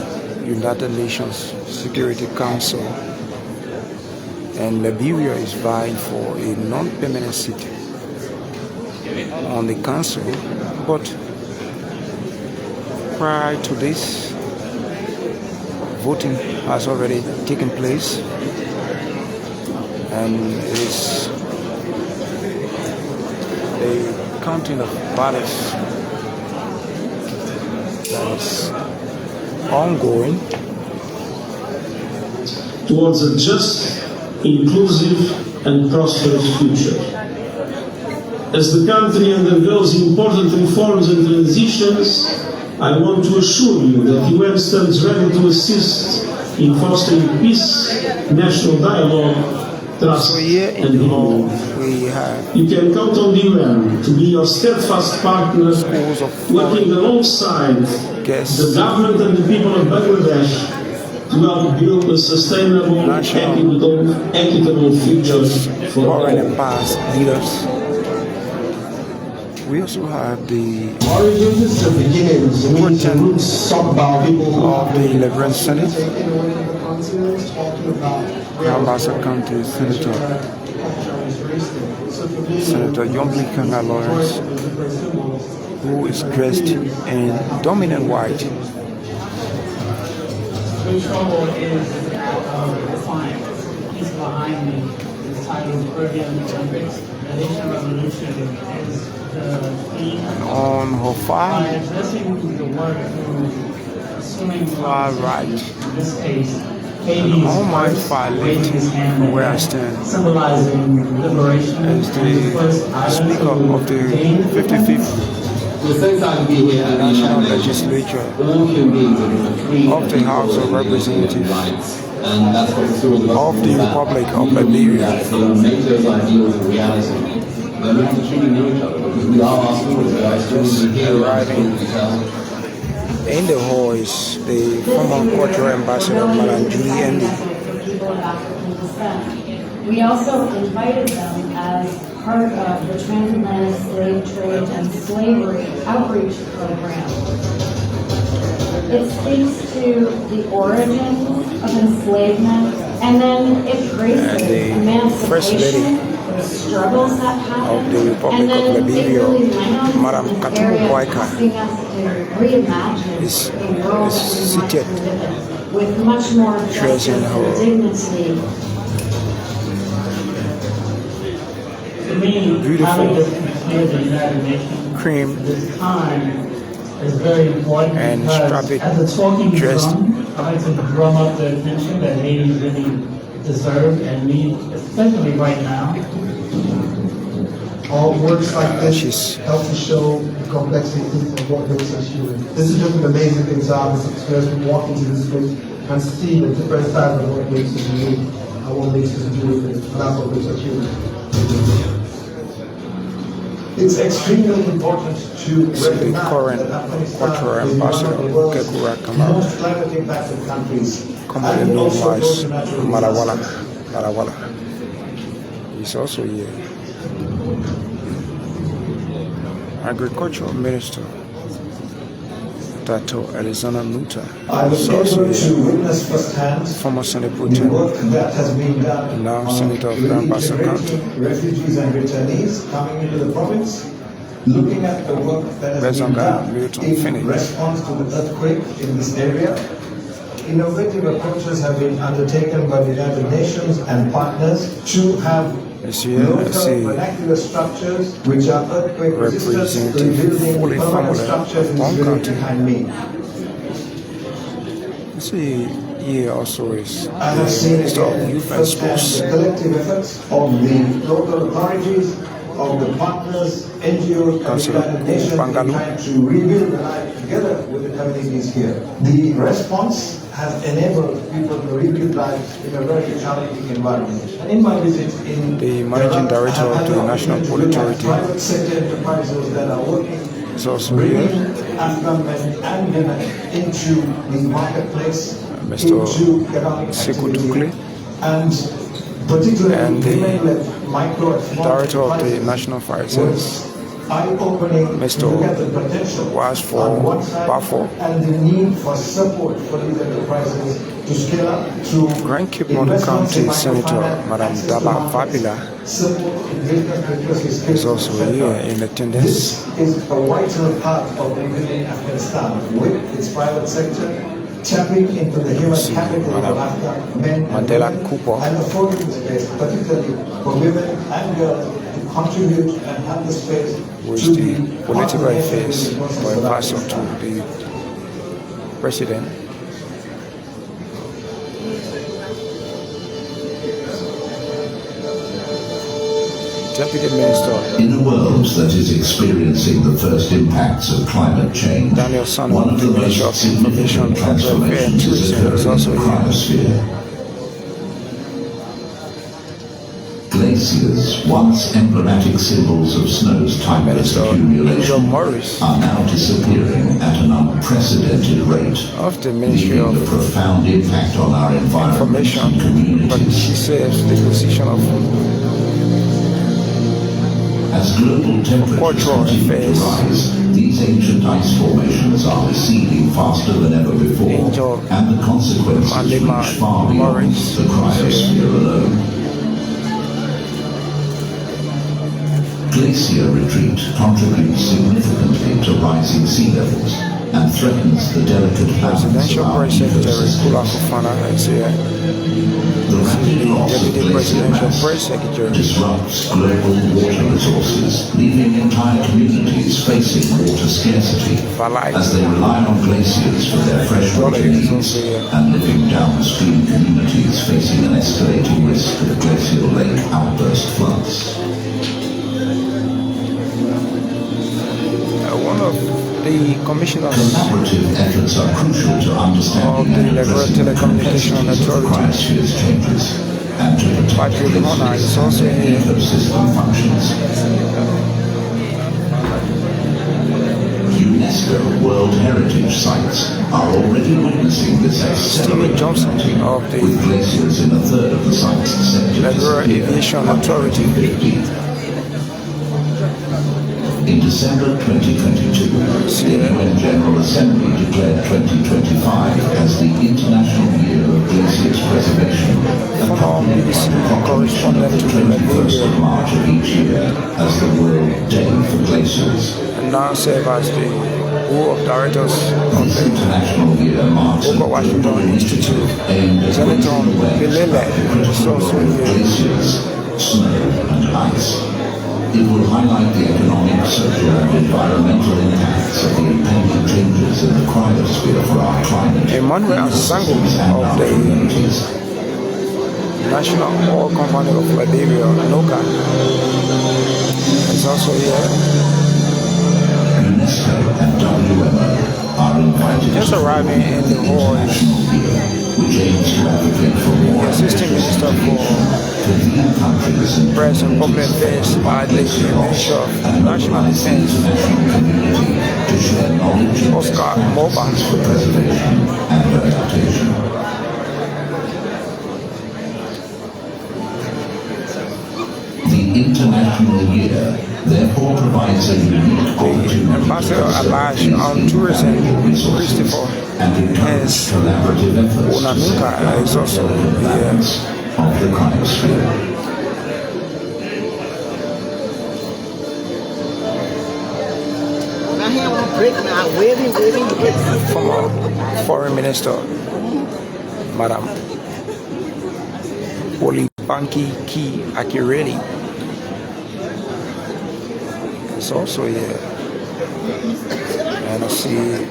United Nations Security Council, and Liberia is vying for a non-permanent seat on the council. But prior to this, voting has already taken place, and it is the counting of ballots that is ongoing towards a just, inclusive and prosperous future. As the country undergoes important reforms and transitions, I want to assure you that the UN stands ready to assist in fostering peace, national dialogue, trust and development. You can count on the UN to be your steadfast partner, working alongside the government and the people of Bangladesh to help build a sustainable, equitable future for all. And past leaders. We also have the origins, the beginnings, the means and roots of the Liberian Senate, Ambassador County Senator Yombly Kanga Lawrence, who is dressed in dominant white. The trouble is that the client, he's behind me, is titled Caribbean Olympics. The Haitian Revolution is the theme. On her far by addressing the work through assuming far right, in this case, Haiti's on my far left, where I stand, symbolizing liberation as the Speaker of the 55th National Legislature of the House of Representatives of the Republic of Liberia. they're not truly know each other because we are our stories, we are stories we hear, we are stories we tell. In the hall is the former cultural ambassador, Madam Judy Andy. People of African descent. We also invited them as part of the Transatlantic Slave Trade and Slavery Outreach Program. It speaks to the origin of enslavement, and then it traces emancipation, the struggles that happened, of the Republic and then of Liberia, it really lands Madam in an Katumu area Boyka asking us to reimagine the world that we want to live in with much more justice and dignity. To me, Beautiful having this here, the United Nations, cream this time is very important and because strappy as a talking dressed. drum, I like to drum up the attention that Haiti really deserve and need, especially right now. All works like this help to show the complexities of what makes us human. This is just an amazing thing to have this experience to walk into this place and see the different sides of what makes us unique and what makes us beautiful, and that's what makes us human. It's extremely important to recognize the current cultural ambassador, Kekura Kamara, most climate impacted countries, commonly known as Marawala. He's also here. Agricultural Minister, Tato Alexander Muta, I was able to witness firsthand former Senate Pro the Tem, work that has been done and now on Senator of Grand Bassa County, integrating refugees and returnees coming into the province, looking at the work that has been done in response to the earthquake in this area. Innovative approaches have been undertaken by the United Nations and partners to have local vernacular structures which are earthquake resistant, rebuilding permanent structures in this village behind me. See, here also is I have seen Minister of Youth and Sports. the collective efforts of the local authorities, of the partners, NGOs, and the United Nations in trying to rebuild the life together with the communities here. The response has enabled people to rebuild lives in a very challenging environment. And in my visit in the Managing Director of the National Port Authority private sector enterprises that are working is also here. Afghan men and women into the marketplace, Mr. into economic Sekutukli, and particularly and the micro and small Director of the National Fire Service, Mr. Wasford Bafo, and the need for support for these enterprises to scale up to Grand Cape North County Senator Madam Daba Fabila is also here in attendance. This is a vital part of rebuilding Afghanistan with its private sector, tapping into the human capital of Afghan men and women, and affording space, particularly for women and girls, to contribute and have the space with the political affairs or advisor to the president. Deputy Minister in a world that is experiencing the first impacts of climate change, Daniel Son, one of the most significant transformations is occurring in the cryosphere. Glaciers, once emblematic symbols of snow's timeless accumulation, are now disappearing at an unprecedented rate, of the Ministry of leaving a profound impact on our environment and communities. But she says the position of as global temperatures continue to rise, these ancient ice formations are receding faster than ever before, and the consequences reach far beyond the cryosphere alone. Glacier retreat contributes significantly to rising sea levels and threatens the delicate balance of our ecosystem. The rapid loss of glacier mass disrupts global water resources, leaving entire communities facing water scarcity as they rely on glaciers for their freshwater needs, and living downstream communities facing an escalating risk of glacial lake outburst floods. One of the commissioners collaborative efforts are crucial to understanding of the Liberia Telecommunication Authority changes. and to protect glaciers and their ecosystem functions. UNESCO World Heritage Sites are already witnessing this accelerating with glaciers in a third of the sites set to Liberia Aviation Authority. In December 2022, the UN General Assembly declared 2025 as the International Year of Glaciers Preservation, and correspondent to the 21st of March of each year as the World Day for Glaciers. And now serve as the Board of Directors of this the International Year marks the Washington Institute. aimed at raising awareness of the critical role of glaciers, snow and ice. It will highlight the economic, social and environmental impacts of the impending changes in the cryosphere for our climate. Emmanuel Sango of the National Oil Company of Liberia, NOCA, is also here. UNESCO and WMO are invited Just to arriving in the hall is which aims to advocate for more the Assistant Minister for Press and Public Affairs by the Minister of National Defense, to share knowledge and Oscar Moba. for preservation and adaptation. The International Year therefore provides a unique opportunity Ambassador Alash on Tourism, Christopher and Hens collaborative efforts Onanuka is also here. of the cryosphere. Former Foreign Minister, Madam Olibanki Ki Akireli, is also here. And I see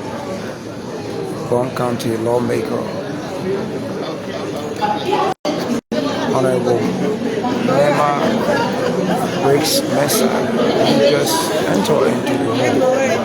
Bon County lawmaker, Honorable Nema Briggs Mesa, who just entered into the hall.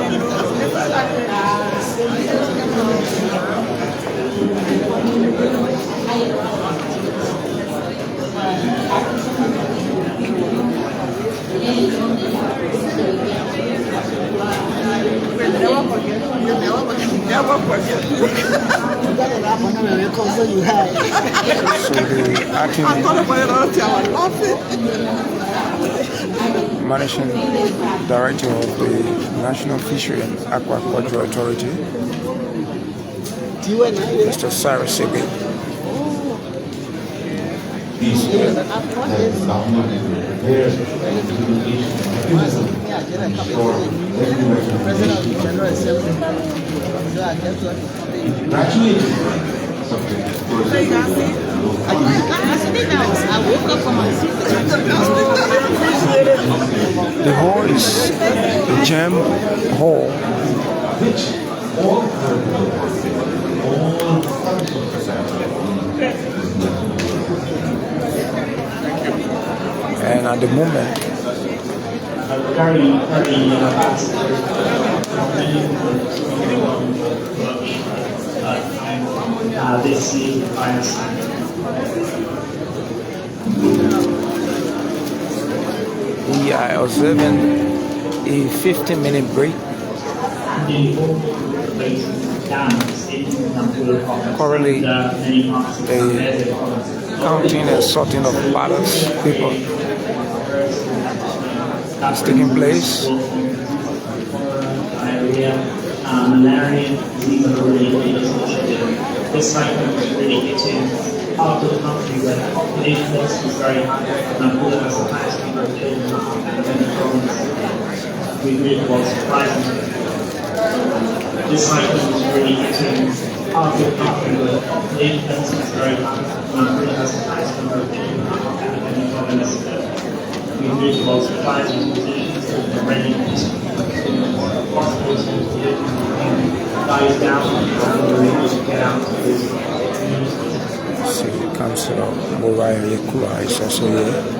So the acting managing director of the National Fishery and Aquaculture Authority, Mr. Cyrus Sebe. The hall is the Gem Hall. And at the moment, we are observing a 15-minute break. Currently, the counting and sorting of ballots paper is taking place. This cycle is really hitting part of the country where the population density is very high, and Angola has the highest number of children in the province. We really was surprising. This cycle is really hitting part of the country where the population density is very high, and Angola has the highest number of children in the province. We really was surprising positions that are ready to dies down and we're able to get out to this. See, the council of Mobile Yakula is also here.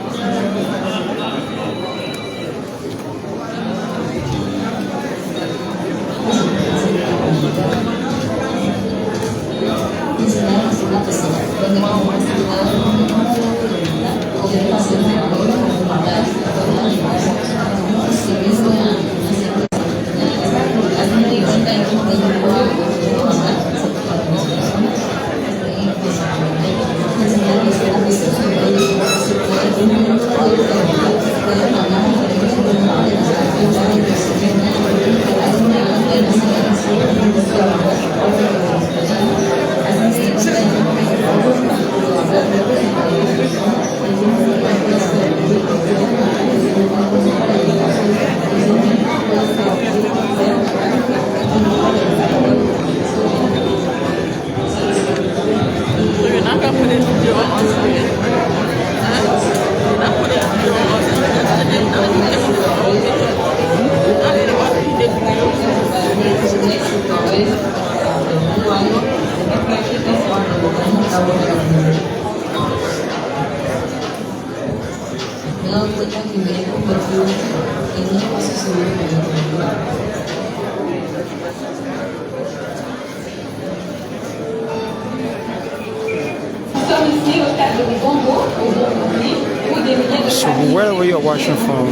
So wherever you're watching from,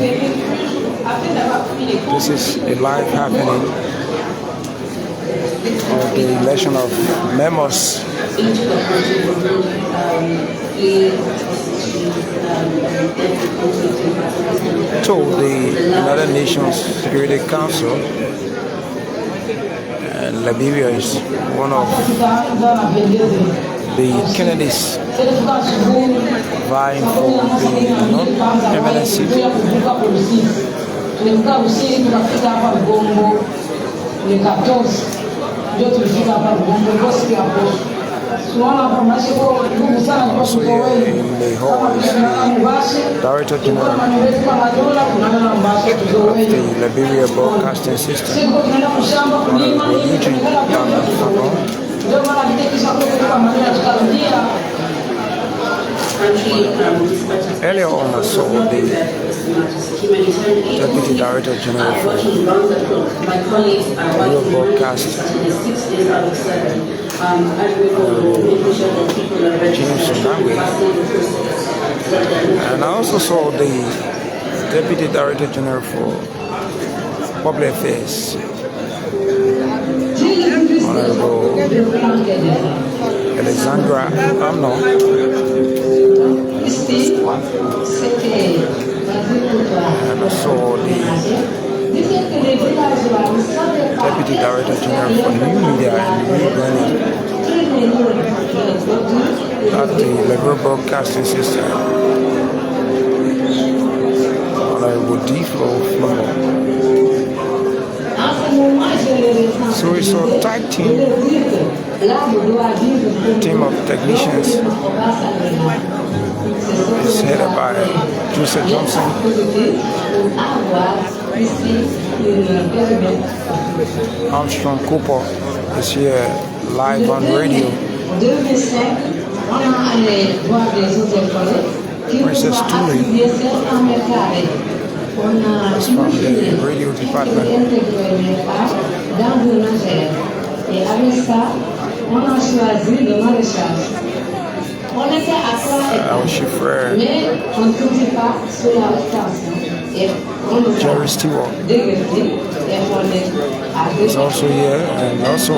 this is a live happening of the election of members to the United Nations Security Council. And Liberia is one of the candidates vying for the non-permanent seat. Also here in the hall is the Director General of the Liberia Broadcasting System, Earlier on, I saw the Deputy Director General for Radio Broadcast, James Zimbabwe, and I also saw the Deputy Director General for Public Affairs, Honorable Alexandra Amno, and I saw the Deputy Director General for New Media and Rebranding at the Liberia Broadcasting System, Honorable D-Flow Flomo. So it's a tag team of technicians. It's headed by Joseph Johnson. Armstrong Cooper is here live on radio. Princess Tully is from the radio department. Our chauffeur, Jerry Stewart, is also here, and also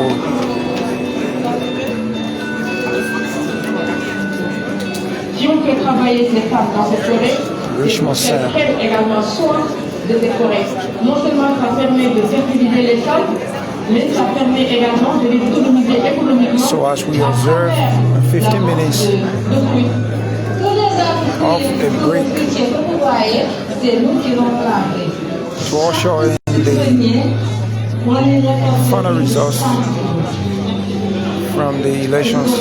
Richmond Center. Également soin de décorer. Non seulement ça permet de fertiliser les sols, mais ça permet également de les autonomiser économiquement. So as we observe 15 minutes of a break to usher in the final results from the elections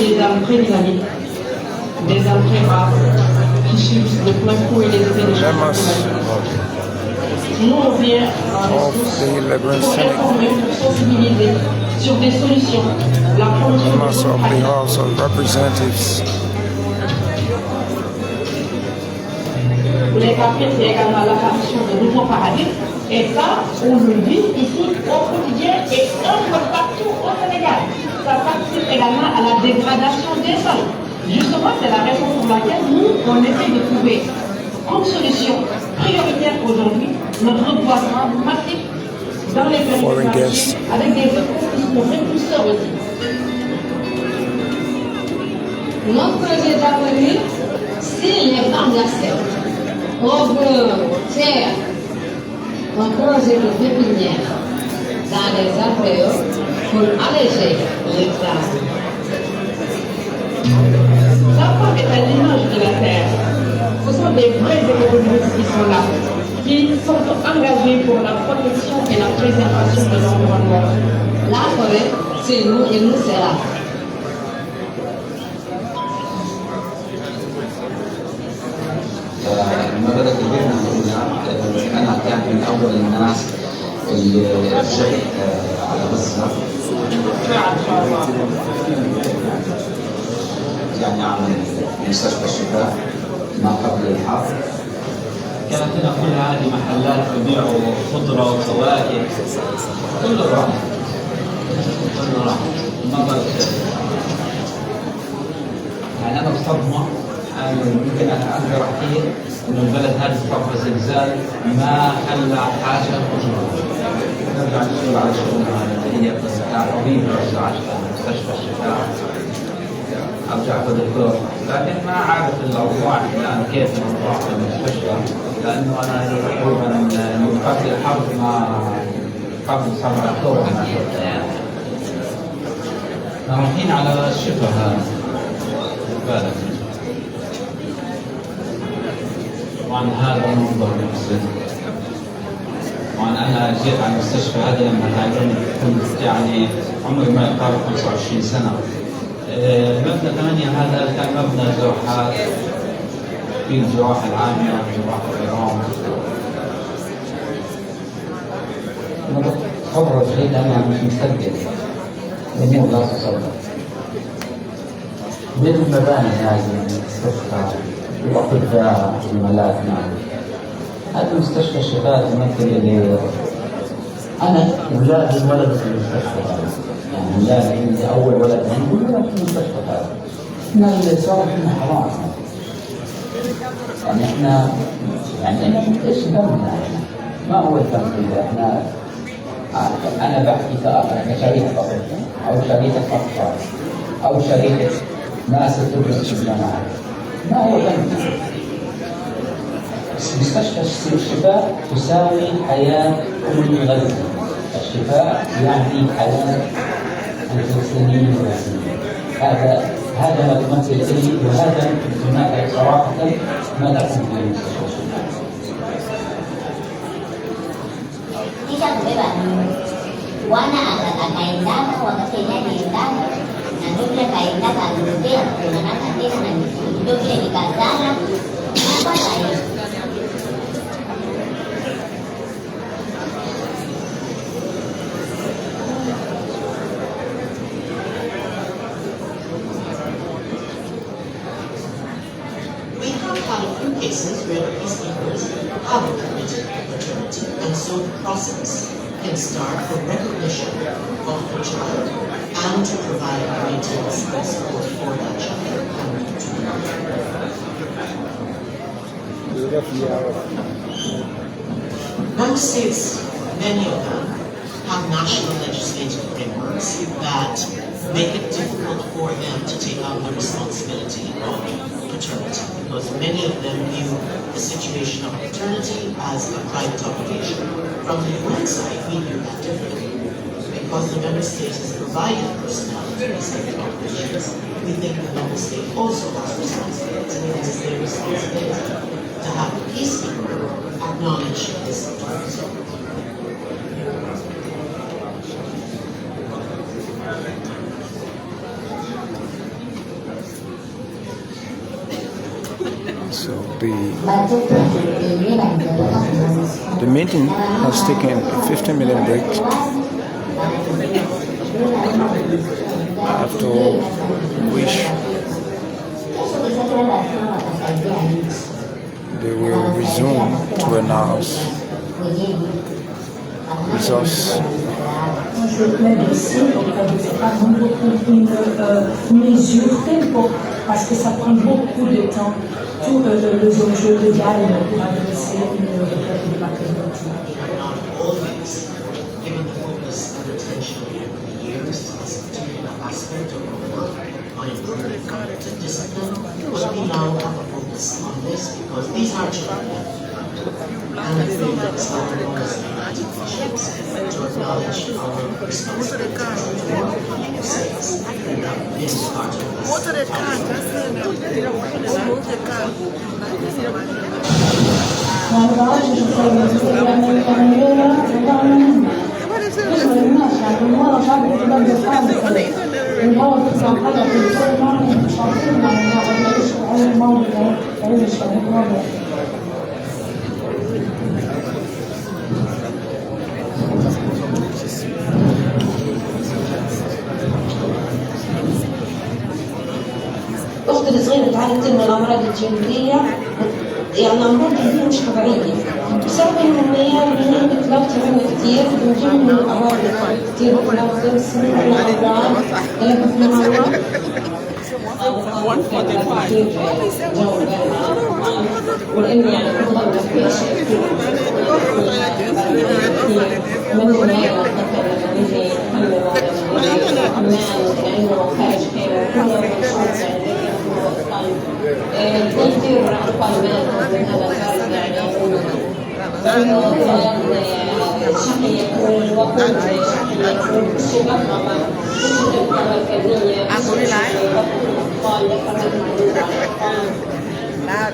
members of the Liberian Senate, members of the House of Representatives. Vous l'avez appris, c'est également l'apparition de nouveaux paradigmes. Et ça, on le vit ici au quotidien et un peu partout au Sénégal. Ça participe également à la dégradation des sols. Justement, c'est la raison pour laquelle nous, on essaie de trouver comme solution prioritaire aujourd'hui notre reboisement massif dans les périphéries avec des répulseurs aussi. Notre projet d'avenir, s'il n'est pas engagé, on veut faire un projet de pépinière dans les arbres pour alléger les travaux. La femme est à l'image de la terre. Ce sont des vrais écologistes qui sont là, qui sont engagés pour la protection et la préservation de l'environnement. La forêt, c'est nous et nous c'est là. المبادئ كبيرة أنا كان من أول الناس اللي جاء على مصر يعني عمل مستشفى الشفاء ما قبل الحرب. كانت هنا كلها هذه محلات بيبيعوا خضرة وفواكه كله راح ما ضل يعني أنا بصدمة يمكن أنا أقدر أحكي إنه البلد هذا تطرق زلزال ما خلى حاجة تجربة. نرجع نشتغل على شغلنا اللي هي طبيب برجع أشتغل مستشفى الشفاء أرجع كدكتور، لكن ما عارف الأوضاع الآن كيف الأوضاع في المستشفى، لأنه أنا تقريبا من قبل الحرب ما قبل 7 أكتوبر ما شفت يعني. رايحين على الشفاء هذا البلد. طبعا هذا منظر محزن. طبعا أنا جيت على المستشفى هذا لما هاجرت كنت يعني عمري ما يقارب 25 سنة. مبنى 8 هذا كان مبنى جراحات في الجراحة العامة وجراحة العظام. خبر جيد أنا مش مستقبل الأمور لا تصدق. من المباني هذه المستشفى وأطباء جمالات معي. هذا مستشفى الشفاء تمثل اللي أنا ولادي ولدوا في المستشفى هذا. يعني ولادي عندي أول ولد عندي ولد في المستشفى هذا. إحنا اللي صار فينا حرام. يعني إحنا إيش ذنبنا إحنا؟ ما هو الذنب إذا إحنا أنا بحكي كشريك طبيب أو شريكة أطفال أو شريكة ناس تدرس في الجامعة، ما هو ذنبنا؟ مستشفى الشفاء تساوي حياة كل غزة. الشفاء يعني حياة الفلسطينيين والغزيين. هذا ما تمثل لي، وهذا هناك صراحة ما تكون في مستشفى الشفاء. Với bạn quá nặng là cày đá nó qua cái tiền này tiền đá là lúc lên cày đá là tiền thì là nó thành tiền này lúc kia thì cày đá nó có lại We have had a few cases where the peacekeepers have committed paternity, and so the process can start from recognition of the child and to provide maintenance and support for that child and to the mother. Member states, many of them, have national legislative frameworks that make it difficult for them to take on the responsibility of paternity, because many of them view the situation of paternity as a private obligation. From the UN side, we view that differently. Because the member state has provided personnel to peacekeeping operations, we think the member state also has responsibility, and it is their responsibility to have the peacekeeper acknowledge this authority. So the meeting has taken a 15-minute break, after which they will resume to announce results. Je plaide ici auprès des États membres pour une mesure tempo, parce que ça prend beaucoup de temps, tout les enjeux légaux pour adresser une requête de paternité. Given the focus and attention over the years to this particular aspect of our work on improving cognitive discipline, but we now have a focus on this because these are children. And I think that it's our roles as United Nations to acknowledge our responsibility to work with United States and that this is part of this. أختي الصغيرة تعاني من الأمراض الجلدية، يعني أمراض جلدية مش طبيعية، بسبب إن هي بتلوث منها كتير، بنجيب من الأمراض كتير بتلوث السنين والأمراض،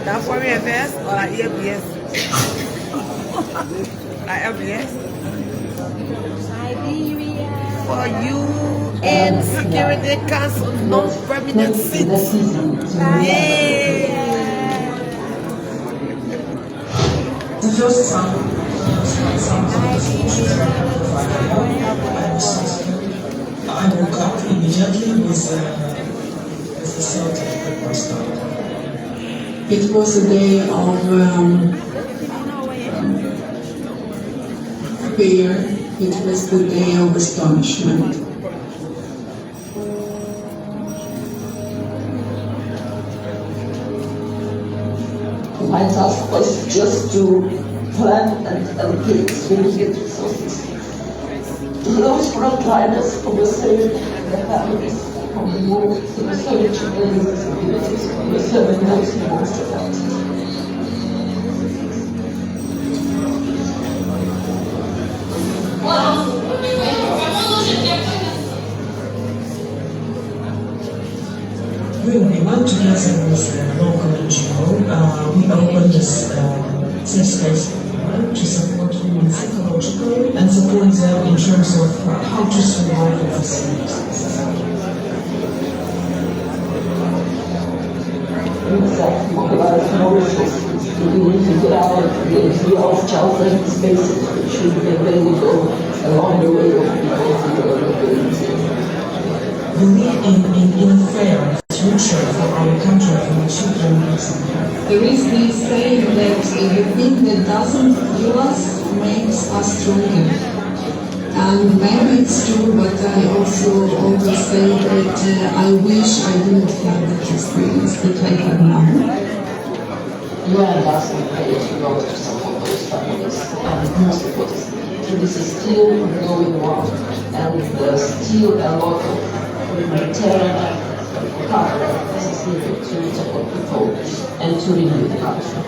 La première veste ou la EBS? La EBS? Liberia. For you in Security Council, non-permanent seats. Yeah. The first time, I woke up immediately with the thought of the pastor. It was a day of fear. It was the day of astonishment. My task was just to plan and allocate immediate resources to those frontliners who were saving their families from the war, who were serving children with disabilities, who were serving those who most affected. When we went together with a local NGO, we opened this safe space to support women psychologically and support them in terms of how to survive in this Mobilize more resources to be able to get out the idea of child-friendly spaces which should be available along the way of people who are mobility. We live in a fair future for our country, for our children. There is this saying that the thing that doesn't kill us makes us stronger. And maybe it's true, but I also always say that I wish I didn't have that experience that I have now. You and us in place to go to support those families, and most importantly, this is still going on, and there's still a lot of humanitarian cover necessary to support people and to renew the country.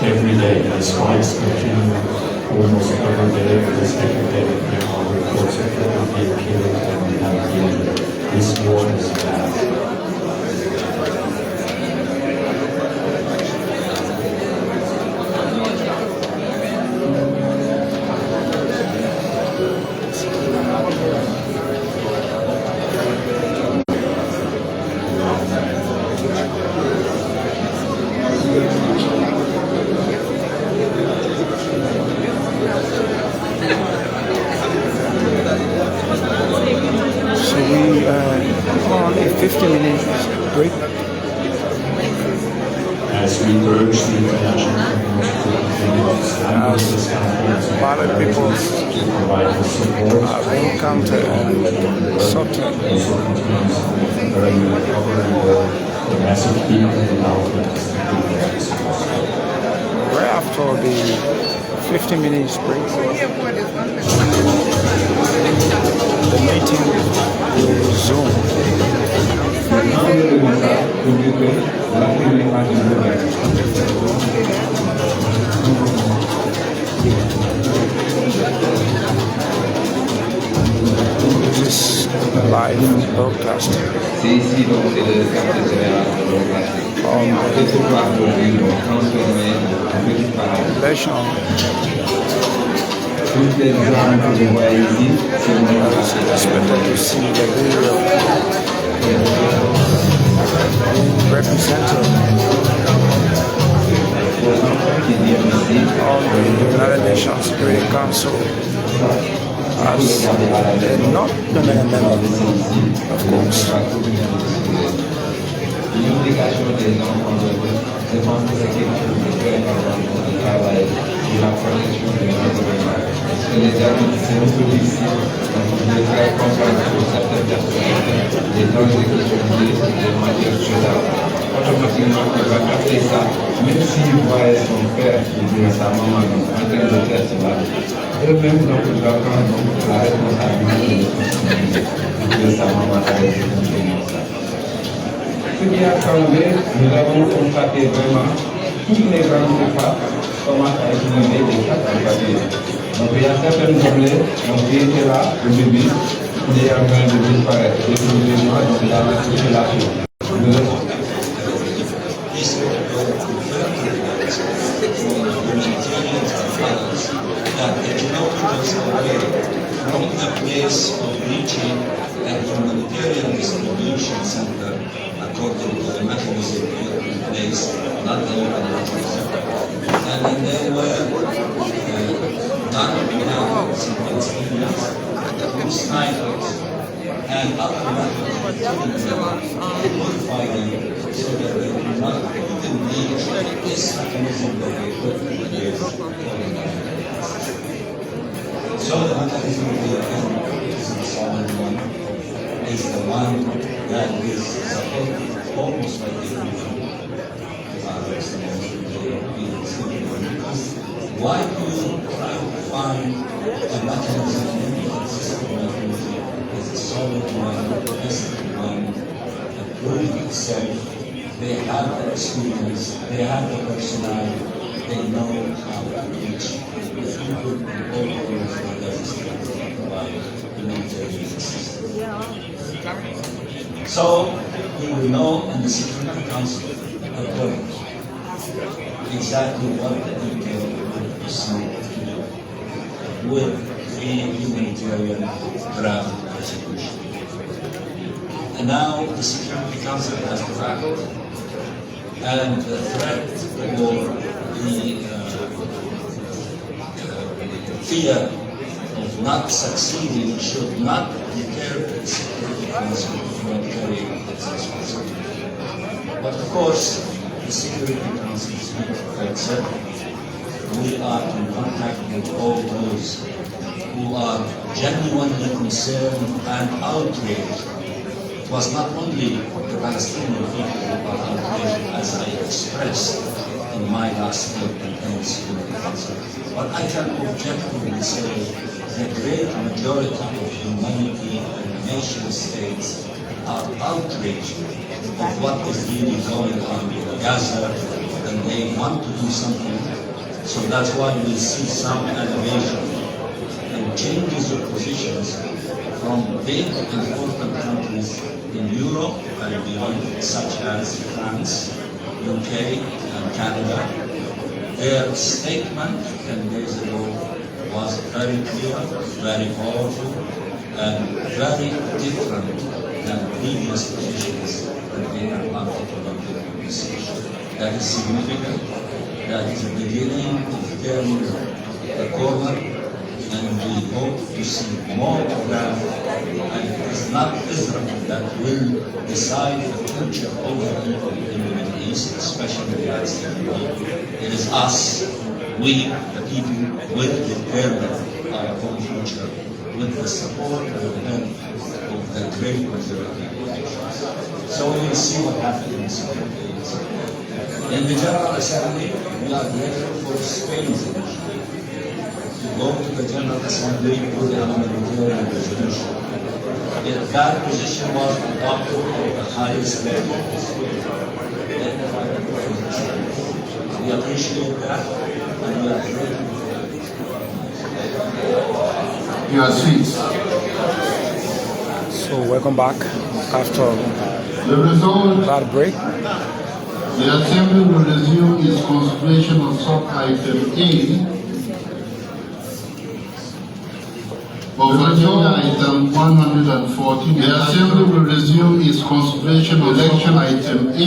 Every day, the strikes continue almost every day. This every day there are reports of people being killed and injured. This war is bad. Ballot people have encountered something. Right after the 15 minutes break, the meeting will resume. This is live broadcast election. Expected to see Liberia being represented on the United Nations Security Council as not permanent member, of course. Automatiquement, il va capter ça, même s'il voit son père qui dit à sa maman en train de faire cela, eux-mêmes, donc, il va prendre la responsabilité de sa maman à ça. Ce qui a changé, nous avons constaté vraiment toutes les grandes étapes commencent à utiliser des sacs en papier. Donc il y a certaines journées, qui étaient là au début, qui est en train de disparaître définitivement dans la circulation. That the kilometers away from the place of reaching a humanitarian distribution center according to the mechanism in place, not the local mechanism. And they were done without simultaneous snipers and other methods to modify them so that they do not even reach this mechanism that they put in place. So the mechanism we are is the solid one, is the one that is supported almost like the why do you try to find a mechanism in the system mechanism as a solid one, tested one, that proved itself? They have the experience, they have the personnel, they know how to reach the people in all areas that are devastated by humanitarian assistance. So we will know in the Security Council according exactly what the detail will proceed to do with the humanitarian draft resolution. And now the Security Council has the record, and the threat or the fear of not succeeding should not deter the Security Council from carrying its responsibility. But of course, the Security Council has said we are in contact with all those who are genuinely concerned and outraged. It was not only the Palestinian people who are outraged, as I expressed in my last statement in the Security Council, but I can objectively say the great majority of humanity and nation states are outraged with what is really going on in Gaza, and they want to do something. So that's why we see some elevation and changes of positions from big important countries in Europe and beyond, such as France, UK, and Canada. Their statement 10 days ago was very clear, very powerful, and very different than previous positions that they have articulated in this issue. That is significant. That is the beginning of turning the corner, and we hope to see more of that. And it is not Israel that will decide the future of the people in the Middle East, especially the Palestinian people. It is us, we, the people, will determine our own future with the support and the help of the great majority of nations. So we will see what happens in the days. In the General Assembly, we are grateful for Spain's initiative to go to the General Assembly with a humanitarian resolution. That position was adopted at the highest level of the Spain. We appreciate that, and we are grateful for it. You are sweet. So welcome back after the result, that break. The Assembly will resume its consideration of sub-item A of agenda item 114. The Assembly will resume its consideration of election item A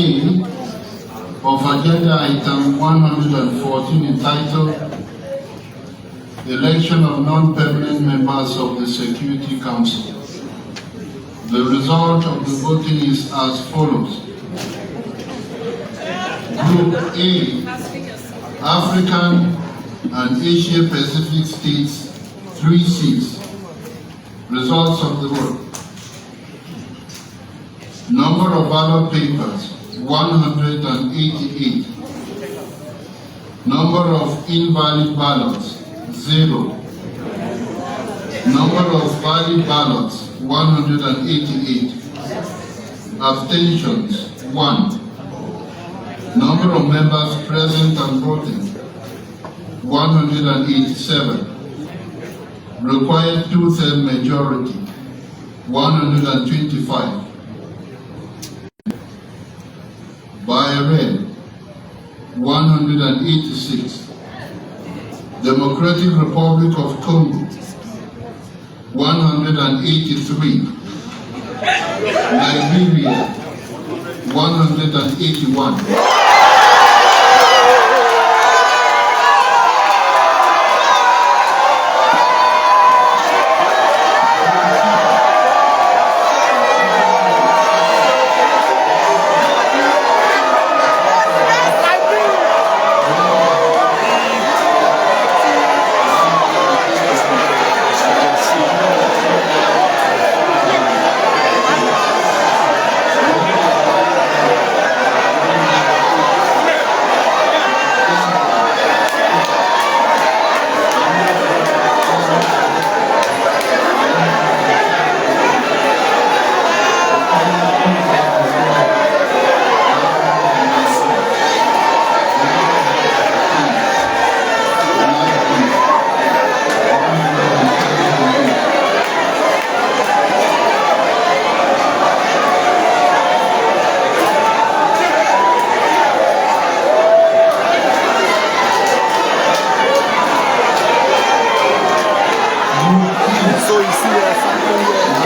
of agenda item 114 entitled Election of Non-Permanent Members of the Security Council. The result of the voting is as follows. Group A, African and Asia Pacific States, 3 seats. Results of the vote. Number of ballot papers, 188. Number of invalid ballots, 0. Number of valid ballots, 188. Abstentions, 1. Number of members present and voting, 187. Required 2/3 majority, 125. By red, 186. Democratic Republic of Congo, 183. Liberia, 181.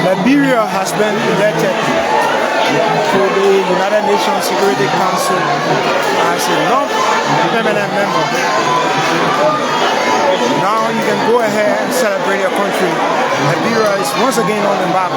Liberia has been elected to the United Nations Security Council as a non-permanent member. Now you can go ahead and celebrate your country. Liberia is once again on the map.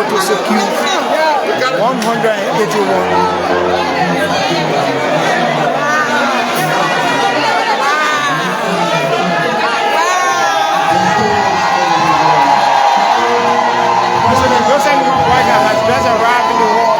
able to secure 181. President Joseph Mwanga has just arrived in the world.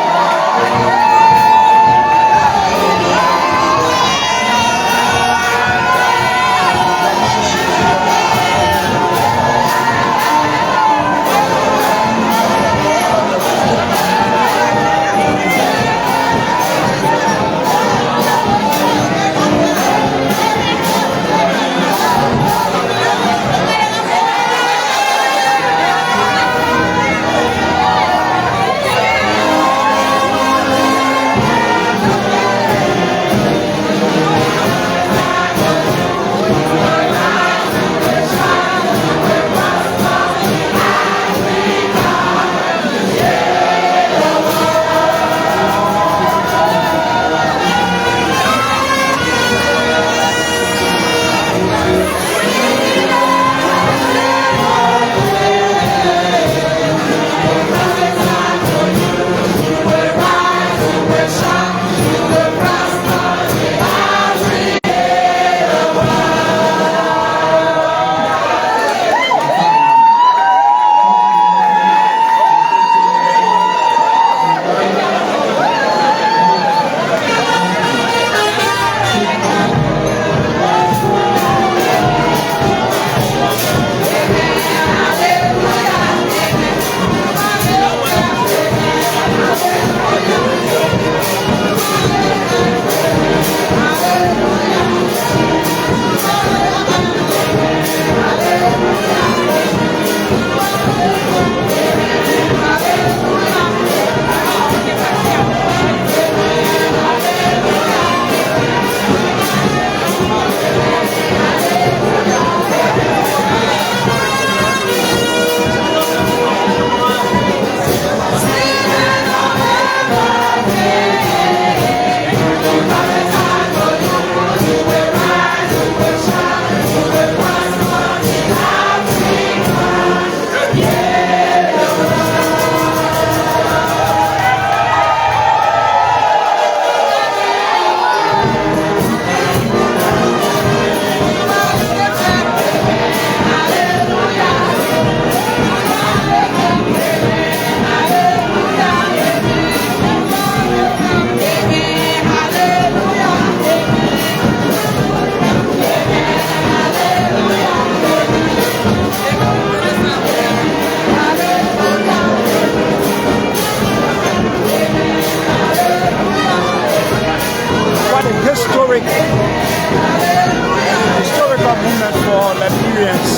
historical movement for Liberians.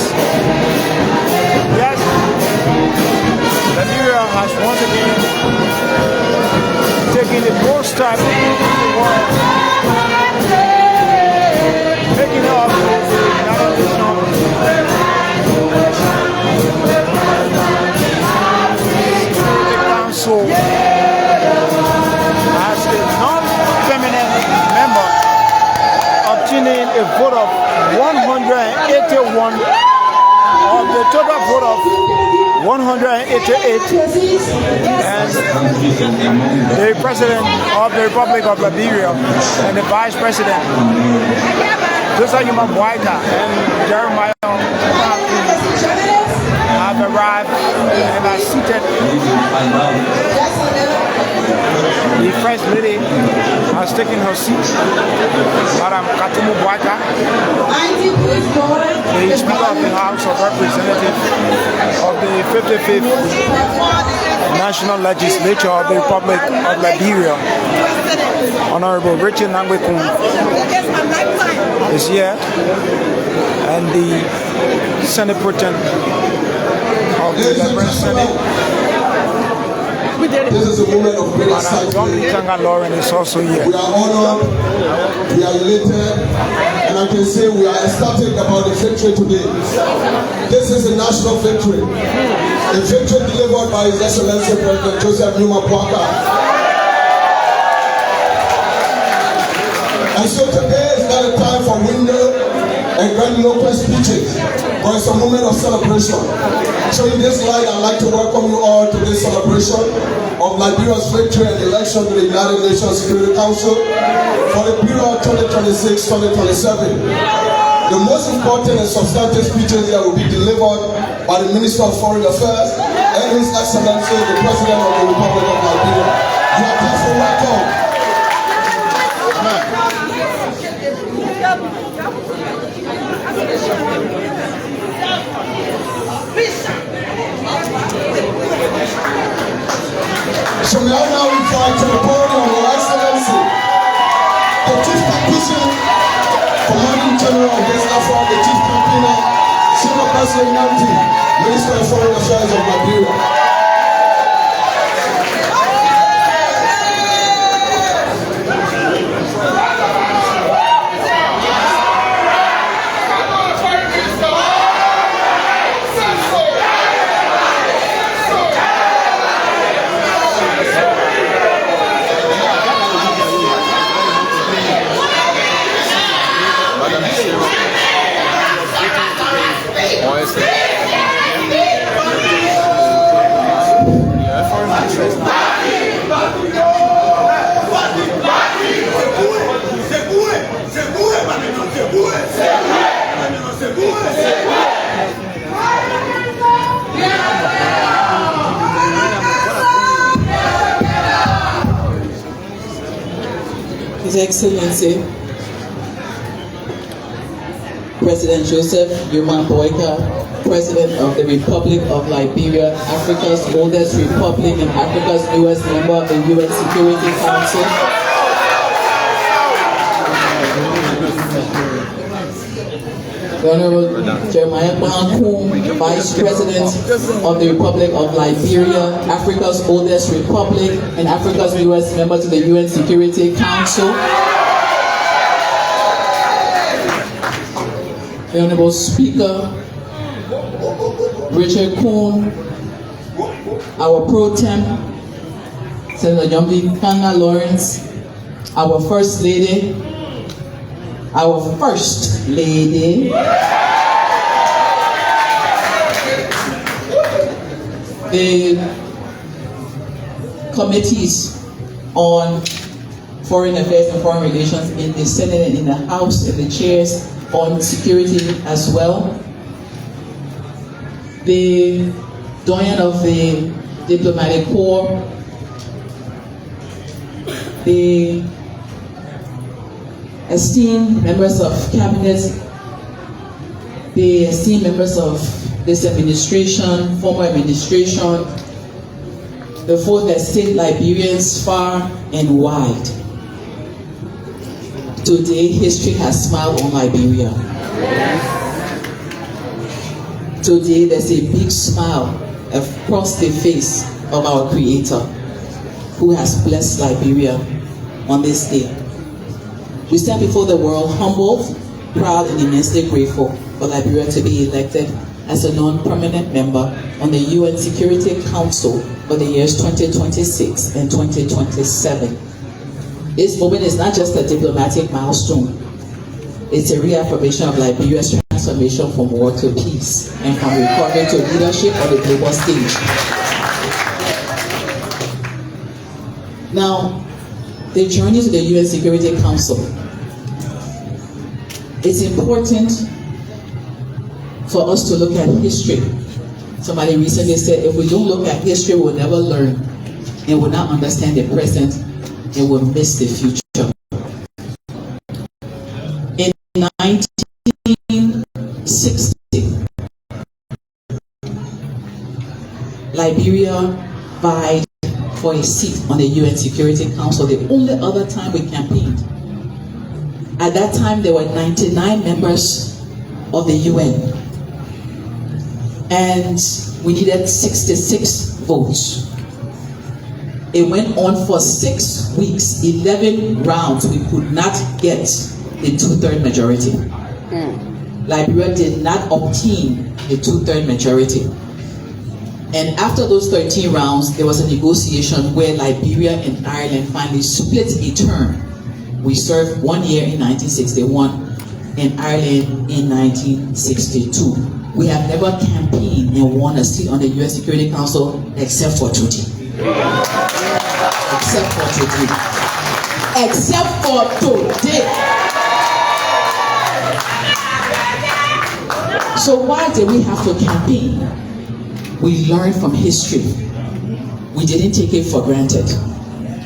Yes, Liberia has once again taken the most step in the world, making up the United Nations Security Council as a non-permanent member, obtaining a vote of 181 of the total vote of 188, and the President of the Republic of Liberia and the Vice President, Joseph Mwanga and Jeremiah have arrived and are seated. The First Lady has taken her seat, Madam Katumu Bwaka, the Speaker of the House of Representatives of the 55th National Legislature of the Republic of Liberia, Honorable Richard Nangwekun is here, and the Senate Pro Tem of the Liberian Senate. This is a moment of great excitement. Lauren is also here. We are honored, we are elated, and I can say we are ecstatic about the victory today. This is a national victory. A victory delivered by His Excellency President Joseph Mwanga. And so today is not a time for window and grandiloquent speeches, but it's a moment of celebration. So in this light, I'd like to welcome you all to this celebration of Liberia's victory and election to the United Nations Security Council for the period 2026-2027. The most important and substantive speeches here will be delivered by the Minister of Foreign Affairs and His Excellency, the President of the Republic of Liberia. You are therefore welcome. So we are now invite to the podium Your Excellency, the Chief Campaigner, Commanding General of this effort, the Chief Campaigner, Senior President Nanti, Minister of Foreign Affairs of Liberia. His Excellency President Joseph Yuma Boyka, President of the Republic of Liberia, Africa's oldest republic and Africa's newest member of the UN Security Council. The Honorable Jeremiah Brown, Vice President of the Republic of Liberia, Africa's oldest republic and Africa's newest member to the UN Security Council. The Honorable Speaker, Richard Kuhn, our Pro Tem, Senator Yombi Kanga Lawrence, our First Lady, the committees on foreign affairs and foreign relations in the Senate and in the House, and the chairs on security as well, the doyen of the diplomatic corps, the esteemed members of cabinet, the esteemed members of this administration, former administration, the fourth estate Liberians far and wide. Today, history has smiled on Liberia. Today, there's a big smile across the face of our Creator, who has blessed Liberia on this day. We stand before the world humbled, proud, and immensely grateful for Liberia to be elected as a non-permanent member on the UN Security Council for the years 2026 and 2027. This moment is not just a diplomatic milestone. It's a reaffirmation of Liberia's transformation from war to peace and from recovery to leadership on the global stage. Now, the journey to the UN Security Council. It's important for us to look at history. Somebody recently said, if we don't look at history, we'll never learn and will not understand the present and will miss the future. In 1960, Liberia vied for a seat on the UN Security Council, the only other time we campaigned. At that time, there were 99 members of the UN, and we needed 66 votes. It went on for 6 weeks, 11 rounds. We could not get the 2/3 majority. Liberia did not obtain the 2/3 majority. And after those 13 rounds, there was a negotiation where Liberia and Ireland finally split a term. We served 1 year in 1961 and Ireland in 1962. we have never campaigned and won a seat on the UN Security Council except for today. Except for today. Except for today. So why did we have to campaign? We learned from history. We didn't take it for granted.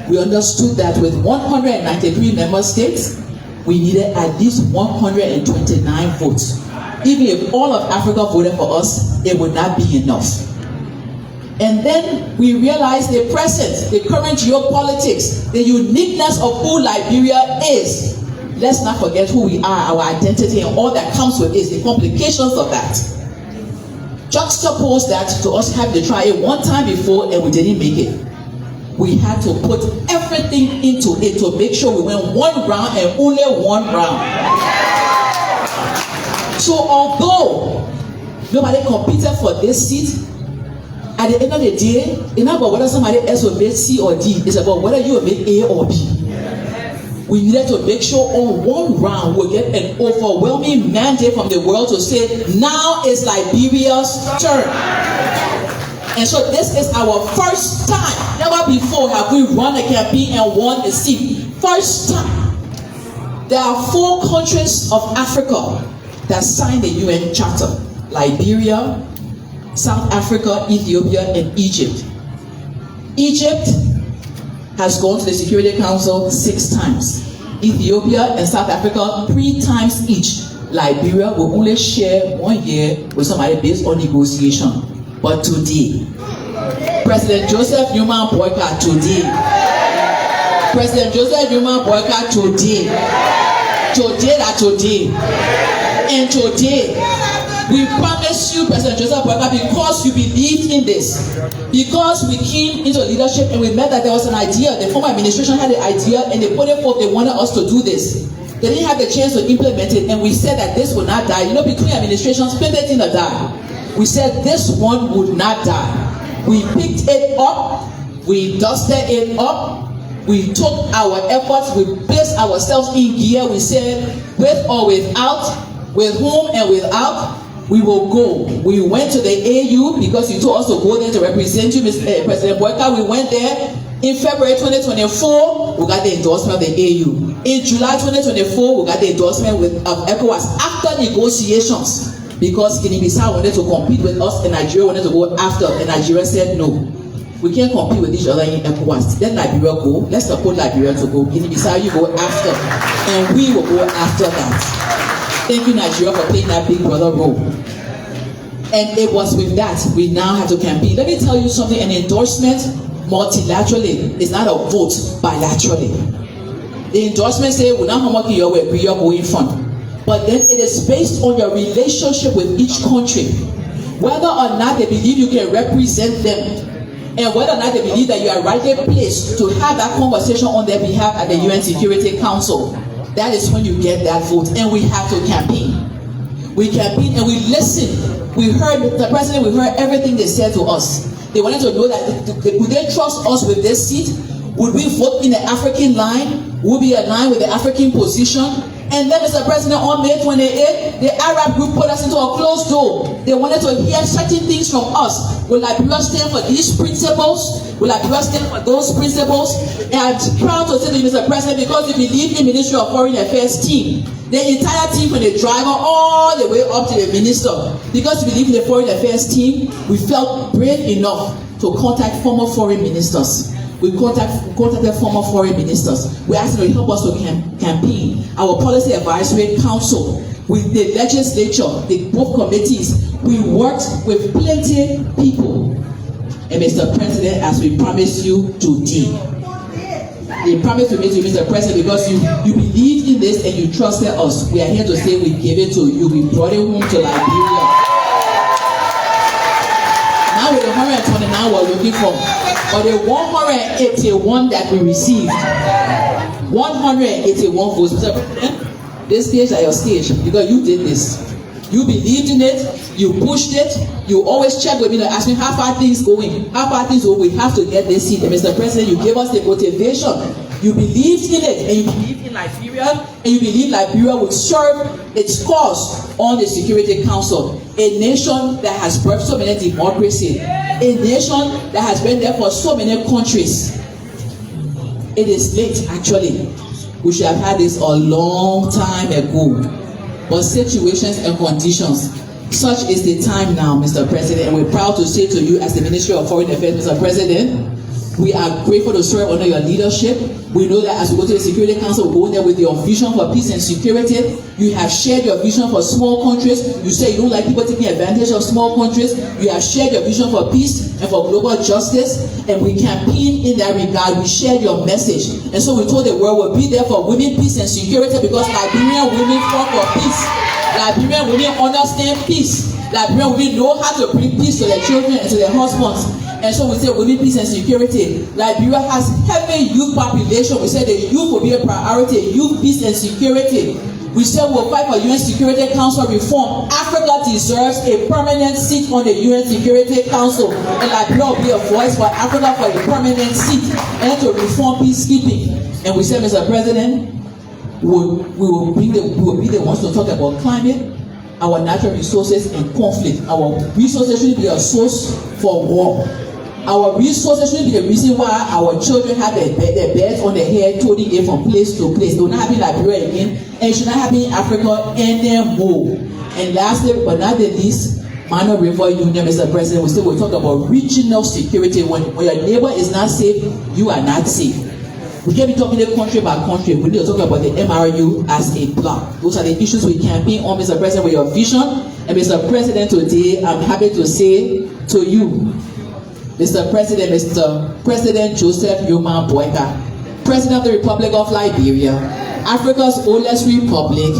We understood that with 193 member states, we needed at least 129 votes. Even if all of Africa voted for us, it would not be enough. And then we realized the present, the current geopolitics, the uniqueness of who Liberia is. Let's not forget who we are, our identity, and all that comes with it, the complications of that. Juxtapose that to us having to try it one time before and we didn't make it. We had to put everything into it to make sure we went one round and only one round. So although nobody competed for this seat, at the end of the day, it's not about whether somebody else will make C or D. It's about whether you will make A or B. We needed to make sure on one round we'll get an overwhelming mandate from the world to say, now is Liberia's turn. And so this is our first time. Never before have we run a campaign and won a seat. First time. There are 4 countries of Africa that signed the UN Charter. Liberia, South Africa, Ethiopia, and Egypt. Egypt has gone to the Security Council 6 times. Ethiopia and South Africa 3 times each. Liberia will only share 1 year with somebody based on negotiation. But today, President Joseph Newman Boyka today. President Joseph Newman Boyka today. And today, we promise you, President Joseph Boyka, because you believed in this, because we came into leadership and we met that there was an idea, the former administration had an idea and they put it forth, they wanted us to do this. They didn't have the chance to implement it and we said that this would not die. You know, between administrations, plenty things that die. We said this one would not die. We picked it up, we dusted it up, we took our efforts, we placed ourselves in gear, we said with or without, with whom and without, we will go. We went to the AU because you told us to go there to represent you, President Boyka. We went there. In February 2024, we got the endorsement of the AU. In July 2024, we got the endorsement of ECOWAS after negotiations because Guinea-Bissau wanted to compete with us and Nigeria wanted to go after, and Nigeria said no. We can't compete with each other in ECOWAS. Let Liberia go. Let's support Liberia to go. Guinea-Bissau, you go after. And we will go after that. Thank you, Nigeria, for playing that big brother role. And it was with that we now have to campaign. Let me tell you something, an endorsement multilaterally is not a vote bilaterally. The endorsement say, we now how your way, we are going front. But then it is based on your relationship with each country. Whether or not they believe you can represent them, and whether or not they believe that you are rightly placed to have that conversation on their behalf at the UN Security Council. That is when you get that vote, and we have to campaign. We campaign and we listen. We heard the president, we heard everything they said to us. They wanted to know that would they trust us with this seat? Would we vote in the African line? Would we align with the African position? And then, Mr. President, on May 28th, the Arab group put us into a closed door. They wanted to hear certain things from us. Will Liberia stand for these principles? Will Liberia stand for those principles? And I'm proud to say to you, Mr. President, because you believe in Ministry of Foreign Affairs team, the entire team from the driver all the way up to the minister, because we believe in the Foreign Affairs team, we felt brave enough to contact former foreign ministers. We contacted former foreign ministers. We asked them to help us to campaign. Our Policy Advisory Council, with the legislature, both committees, we worked with plenty people. And Mr. President, as we promised you today, they promised to meet you, Mr. President, because you believed in this and you trusted us. We are here to say we gave it to you. We brought it home to Liberia. Now with the 129 we're looking for, or the 181 that we received, 181 votes. Mr. President, this stage are your stage because you did this. You believed in it, you pushed it, you always check with me to ask me how far things going. How far things going, we have to get this seat. And Mr. President, you gave us the motivation You believed in it, and you believe in Liberia, and you believe Liberia would serve its cause on the Security Council. A nation that has birthed so many democracy, a nation that has been there for so many countries. It is late, actually. We should have had this a long time ago. But situations and conditions, such is the time now, Mr. President, and we're proud to say to you as the Ministry of Foreign Affairs, Mr. President, we are grateful to serve under your leadership. We know that as we go to the Security Council, we go in there with your vision for peace and security. You have shared your vision for small countries. You say you don't like people taking advantage of small countries. You have shared your vision for peace and for global justice, and we campaign in that regard. We shared your message, and so we told the world we'll be there for women, peace and security, because Liberian women fought for peace. Liberian women understand peace. Liberian women know how to bring peace to their children and to their husbands. And so we say women, peace and security. Liberia has heavy youth population. We say the youth will be a priority. Youth, peace and security. We said we'll fight for UN Security Council reform. Africa deserves a permanent seat on the UN Security Council, and Liberia will be a voice for Africa for a permanent seat and to reform peacekeeping. And we said, Mr. President, we will be the ones to talk about climate, our natural resources, and conflict. Our resources should be a source for war. Our resources should be the reason why our children have their beds on their head, toting it from place to place. It will not happen in Liberia again, and it should not happen in Africa anymore. And lastly, but not the least, Minor River Union, Mr. President, we still will talk about regional security. When your neighbor is not safe, you are not safe. We can't be talking country by country. We need to talk about the MRU as a block. Those are the issues we campaign on, Mr. President, with your vision. And Mr. President, today I'm happy to say to you, Mr. President Joseph Yoman Boyka, President of the Republic of Liberia, Africa's oldest republic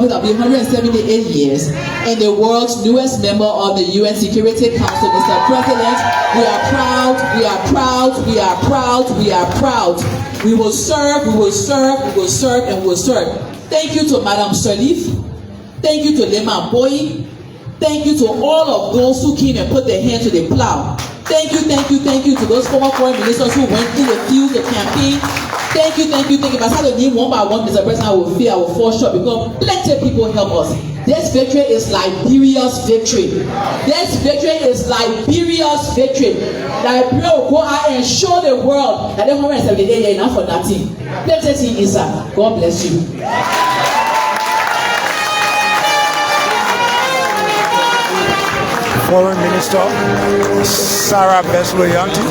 that been 178 years, and the world's newest member of the UN Security Council. Mr. President, we are proud, we are proud, we are proud, we are proud. We will serve, we will serve, we will serve, and we will serve. Thank you to Madam Salif. Thank you to Lema Boy. Thank you to all of those who came and put their hand to the plow. Thank you, thank you, thank you to those former foreign ministers who went through the field to campaign. Thank you, thank you, thank you. If I start to name one by one, Mr. President, I will fall short because plenty of people help us. This victory is Liberia's victory. This victory is Liberia's victory. Liberia will go out and show the world that the 178 years enough for nothing. Plenty thing inside. God bless you. Foreign Minister Sarah Besloyanti.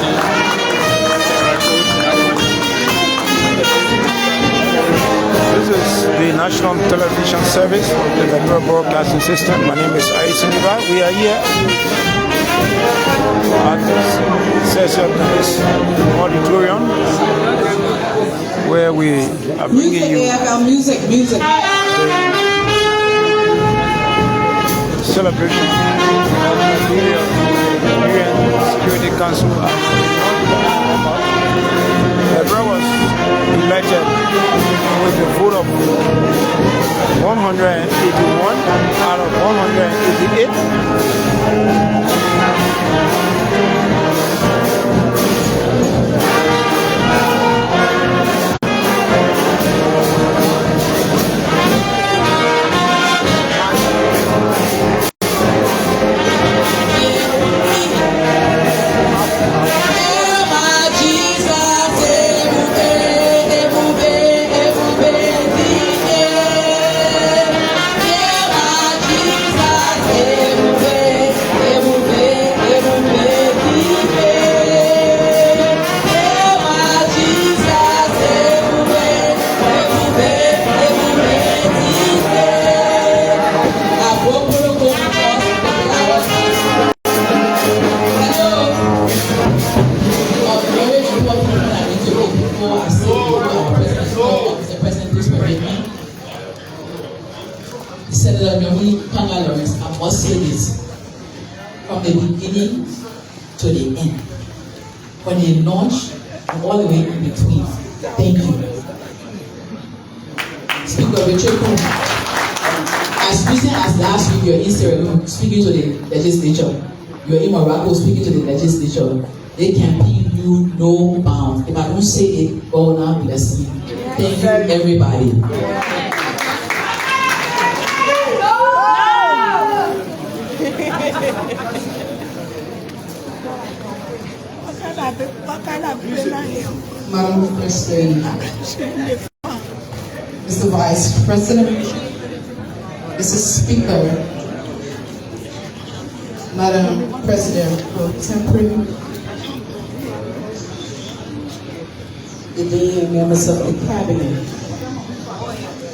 This is the National Television Service of the Liberia Broadcasting System. My name is Aisha Niva. We are here at Cecil Lewis Auditorium, where we are bringing you music. Celebration of the UN Security Council. Liberia was elected with a vote of 181 out of 188. I must say this from the beginning to the end. When they launch and all the way in between. Thank you. Speaker Richard, as recent as last week, you're in Sierra Leone speaking to the legislature. You're in Morocco speaking to the legislature. They campaign you you no bound. If I don't say it, God now bless me. Thank you, everybody. Madam President, Mr. Vice President, Mr. Speaker, Madam President pro tempore, the dean members of the cabinet,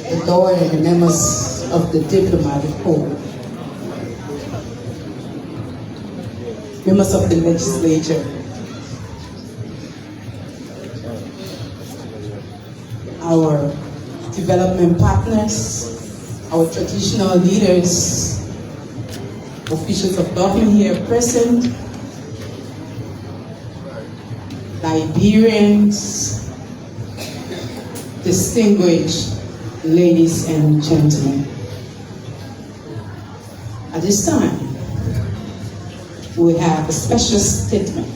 the daughter and members of the diplomatic corps, members of the legislature, our development partners, our traditional leaders, officials of government here present, Liberians, distinguished ladies and gentlemen. At this time, we have a special statement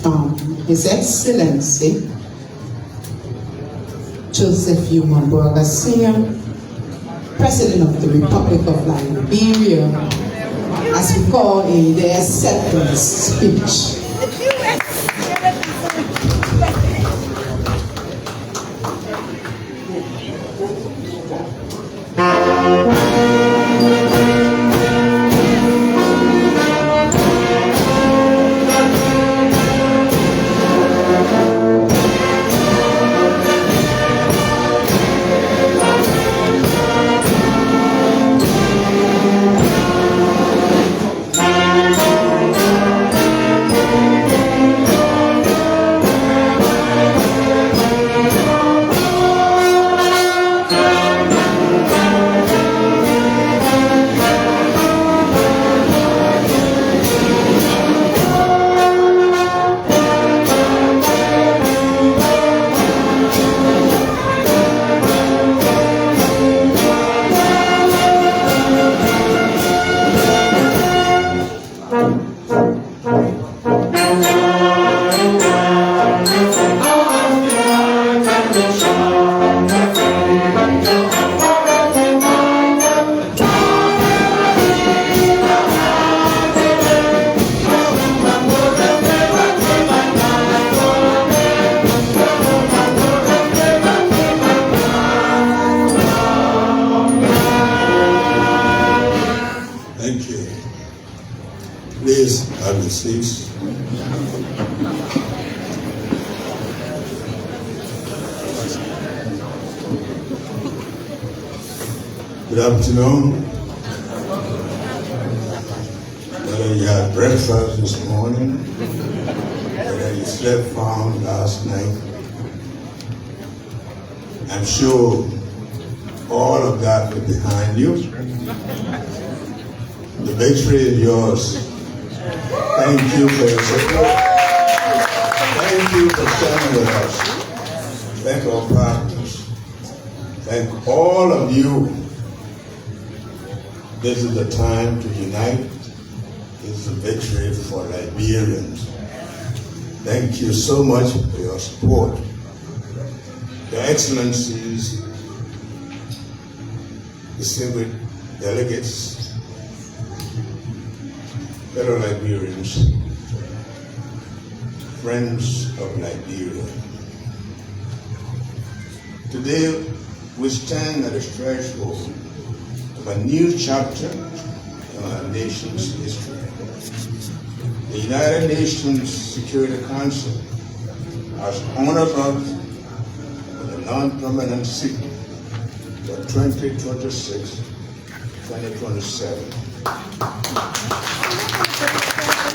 from His Excellency Joseph Yumamboga Sr., President of the Republic of Liberia, as we call in the acceptance speech. Good afternoon. Whether you had breakfast this morning, whether you slept found last night, I'm sure all of that is behind you. The victory is yours. Thank you for your support. Thank you for standing with us. Thank our partners. Thank all of you. This is the time to unite. This is a victory for Liberians. Thank you so much for your support. Your Excellencies, distinguished delegates, fellow Liberians, friends of Liberia. Today, we stand at the threshold of a new chapter in our nation's history. The United Nations Security Council has honored us with a non-permanent seat for 2026-2027.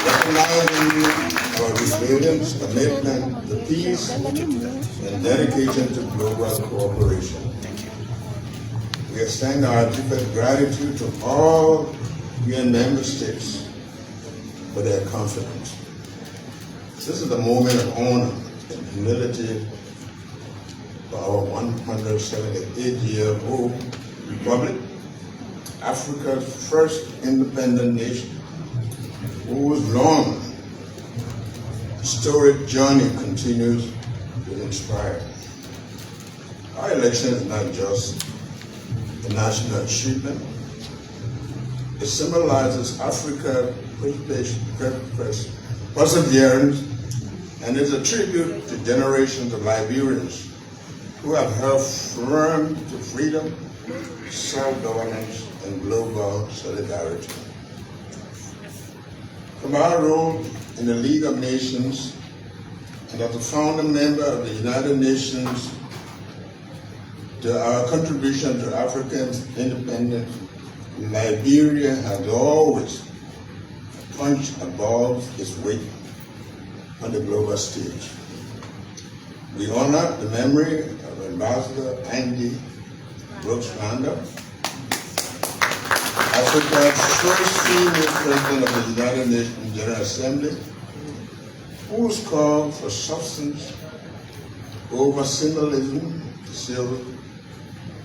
Recognizing our resilience, commitment to peace, and dedication to global cooperation. We extend our deepest gratitude to all UN member states for their confidence. This is a moment of honor and humility for our 178-year-old republic, Africa's first independent nation, whose long storied journey continues to inspire. Our election is not just a national achievement. It symbolizes Africa's perseverance and is a tribute to generations of Liberians who have held firm to freedom, self-governance, and global solidarity. From our role in the League of Nations and as a founder member of the United Nations to our contribution to African independence, Liberia has always punched above its weight on the global stage. We honor the memory of Ambassador Andy Brooks-Randall, Africa's first female president of the United Nations General Assembly, whose call for substance over symbolism still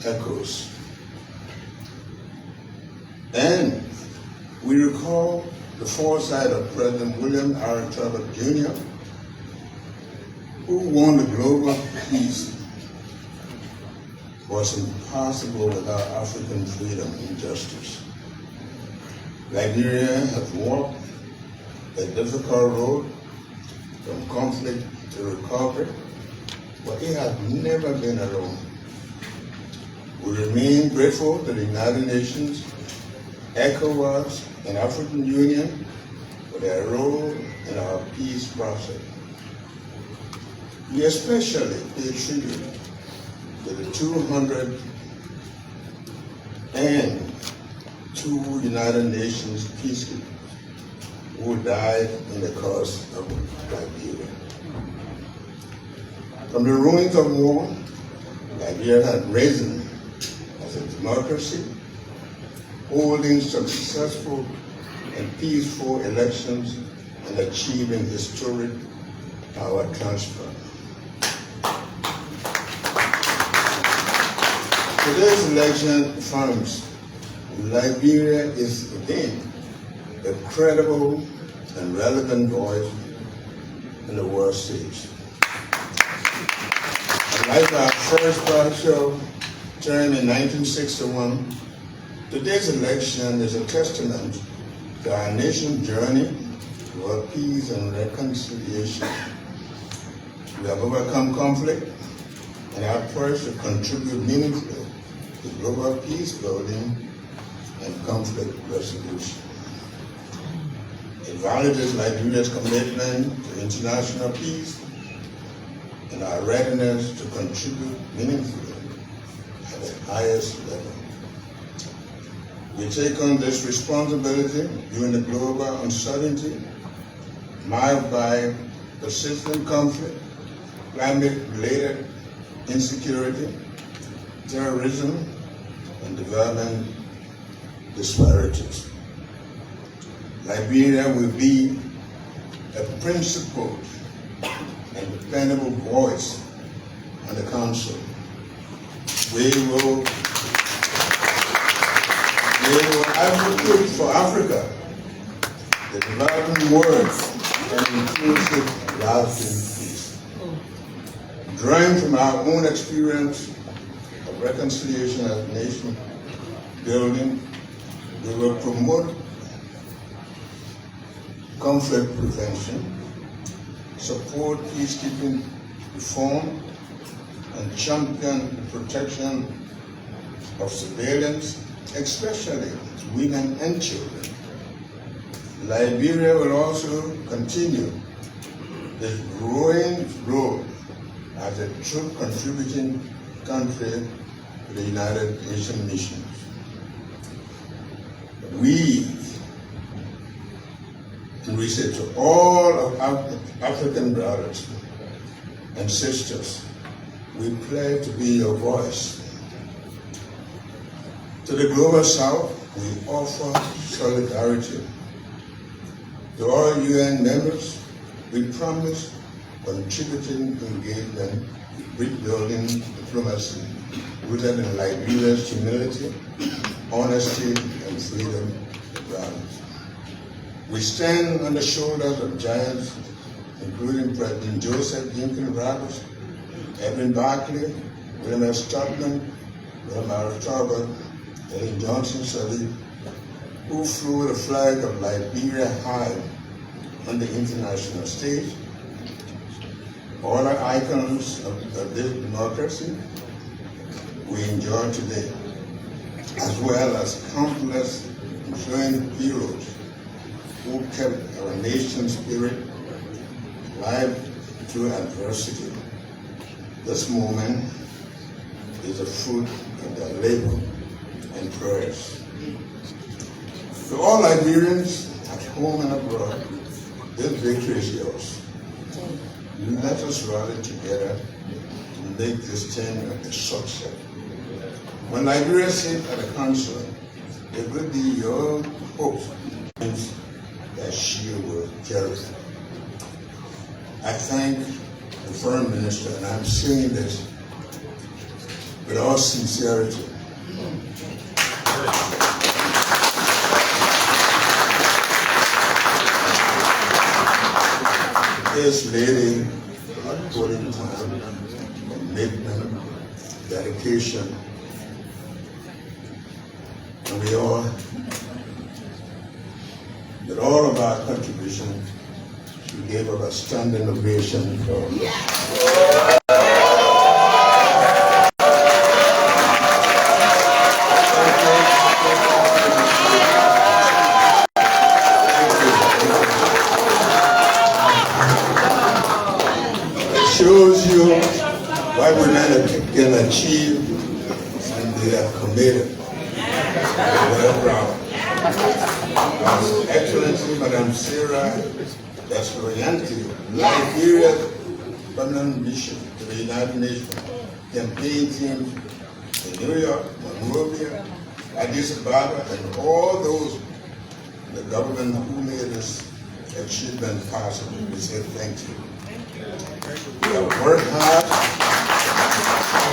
echoes. And we recall the foresight of President William R. Talbot Jr., who won the global peace was impossible without African freedom and justice. Liberia has walked a difficult road from conflict to recovery, but it has never been alone. We remain grateful to the United Nations, ECOWAS, and African Union for their role in our peace process. We especially pay tribute to the 202 United Nations peacekeepers who died in the cause of Liberia. From the ruins of war, Liberia had risen as a democracy, holding successful and peaceful elections and achieving historic power transfer. Today's election affirms Liberia is again a credible and relevant voice in the world stage. Unlike our first partial term in 1961, today's election is a testament to our nation's journey toward peace and reconciliation. We have overcome conflict and our pledge to contribute meaningfully to global peace building and conflict resolution. It validates Liberia's commitment to international peace and our readiness to contribute meaningfully at the highest level. We take on this responsibility during the global uncertainty marked by persistent conflict, climate-related insecurity, terrorism, and development disparities. Liberia will be a principled and dependable voice on the Council. We will advocate for Africa, the developing world, and inclusive, lasting peace. Drawing from our own experience of reconciliation as nation building, we will promote conflict prevention, support peacekeeping reform, and champion the protection of civilians, especially women and children. Liberia will also continue its growing role as a true contributing country to the United Nations missions. We say to all of our African brothers and sisters, we pledge to be your voice. To the Global South, we offer solidarity. To all UN members, we promise contributing engagement, rebuilding diplomacy, rooted in Liberia's humility, honesty, and freedom of values. We stand on the shoulders of giants including President Joseph Jenkins Roberts, Edwin Barclay, William F. Stutman, William R. Talbot, Ellen Johnson Sirleaf, who flew the flag of Liberia high on the international stage. All are icons of this democracy we enjoy today, as well as countless enduring heroes who kept our nation's spirit alive through adversity. This moment is the fruit of their labor and prayers. To all Liberians at home and abroad, this victory is yours. Let us rally together to make this thing a success. When Liberia sits at the council, it will be your hopes that she will carry. I thank the Foreign Minister, and I'm saying this with all sincerity. This lady had put in time, commitment, dedication, and we all, with all of our contribution, she gave us a standing ovation for. Shows you what women can achieve and they are committed. We're proud. Excellency, Madam Sarah Destroyanti, Liberia's permanent mission to the United Nations campaign team in New York, Monrovia, Addis Ababa, and all those in the government who made this achievement possible. We say thank you. We have worked hard,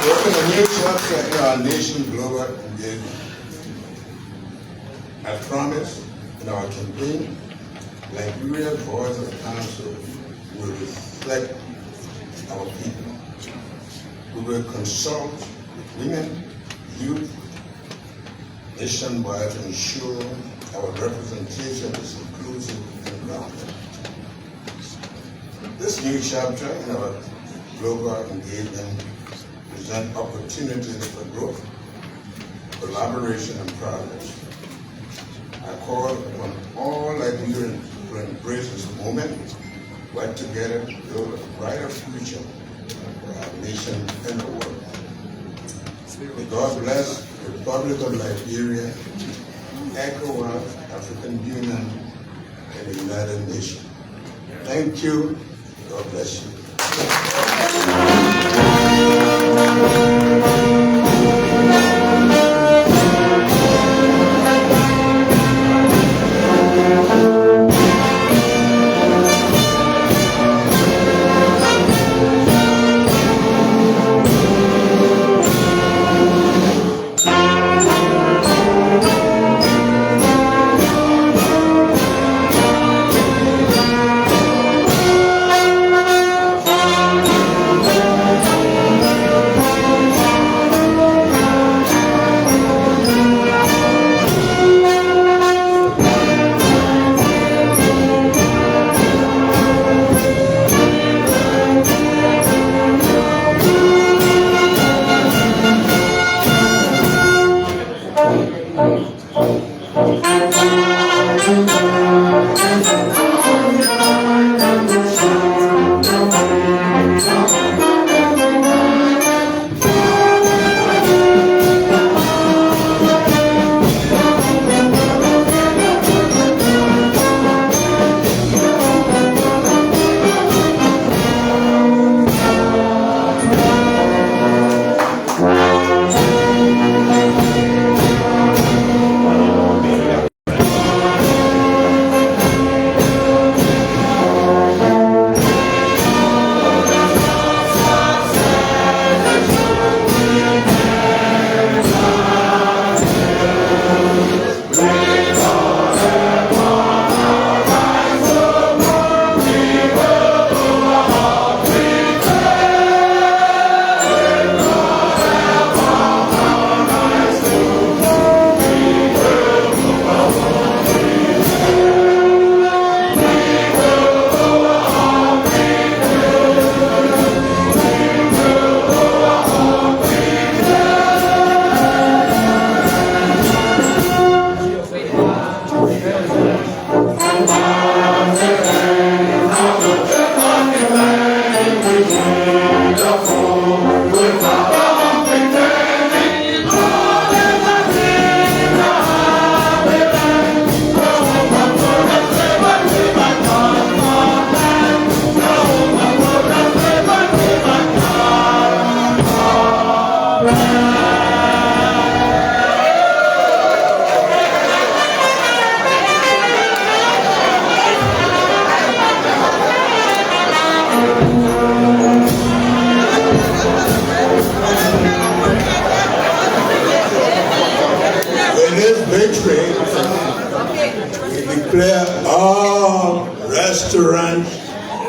working a new chapter in our nation's global engagement. As promised in our campaign, Liberia's voice of council will reflect our people. We will consult women, youth, nationwide to ensure our representation is inclusive and grounded. This new chapter in our global engagement presents opportunities for growth, collaboration, and progress. I call upon all Liberians to embrace this moment, work together to build a brighter future for our nation and the world. May God bless the Republic of Liberia, ECOWAS, African Union, and the United Nations. Thank you. God bless you.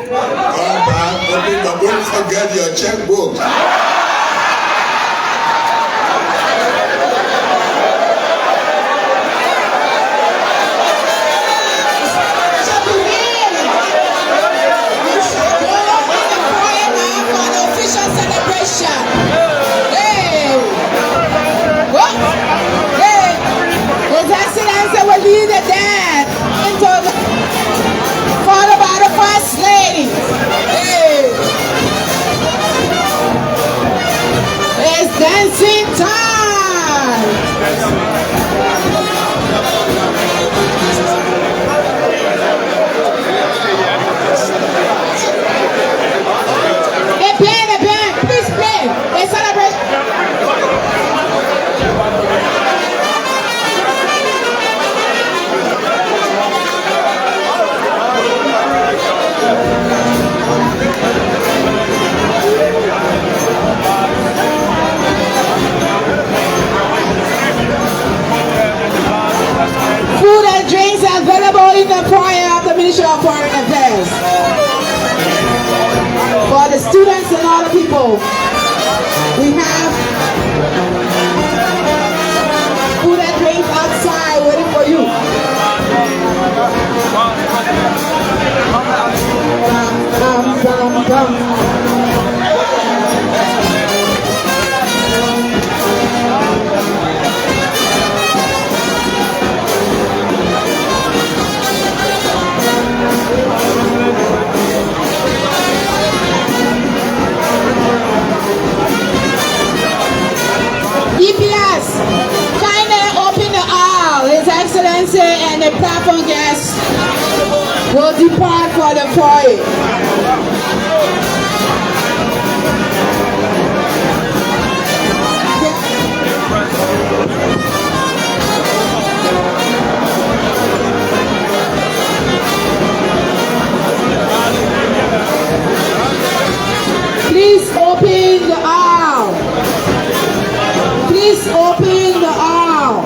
Come back, open, but don't forget your checkbook. Followed by the First Lady. Hey. It's dancing time. Hey, bien, please play. Let's celebrate. Food and drinks are available in the foyer of the Ministry of Foreign Affairs. For the students and all the people, we have food and drinks outside waiting for you. EPS, kindly open the aisle. His Excellency and the platform guests will depart for the foyer. Please open the aisle. Please open the aisle.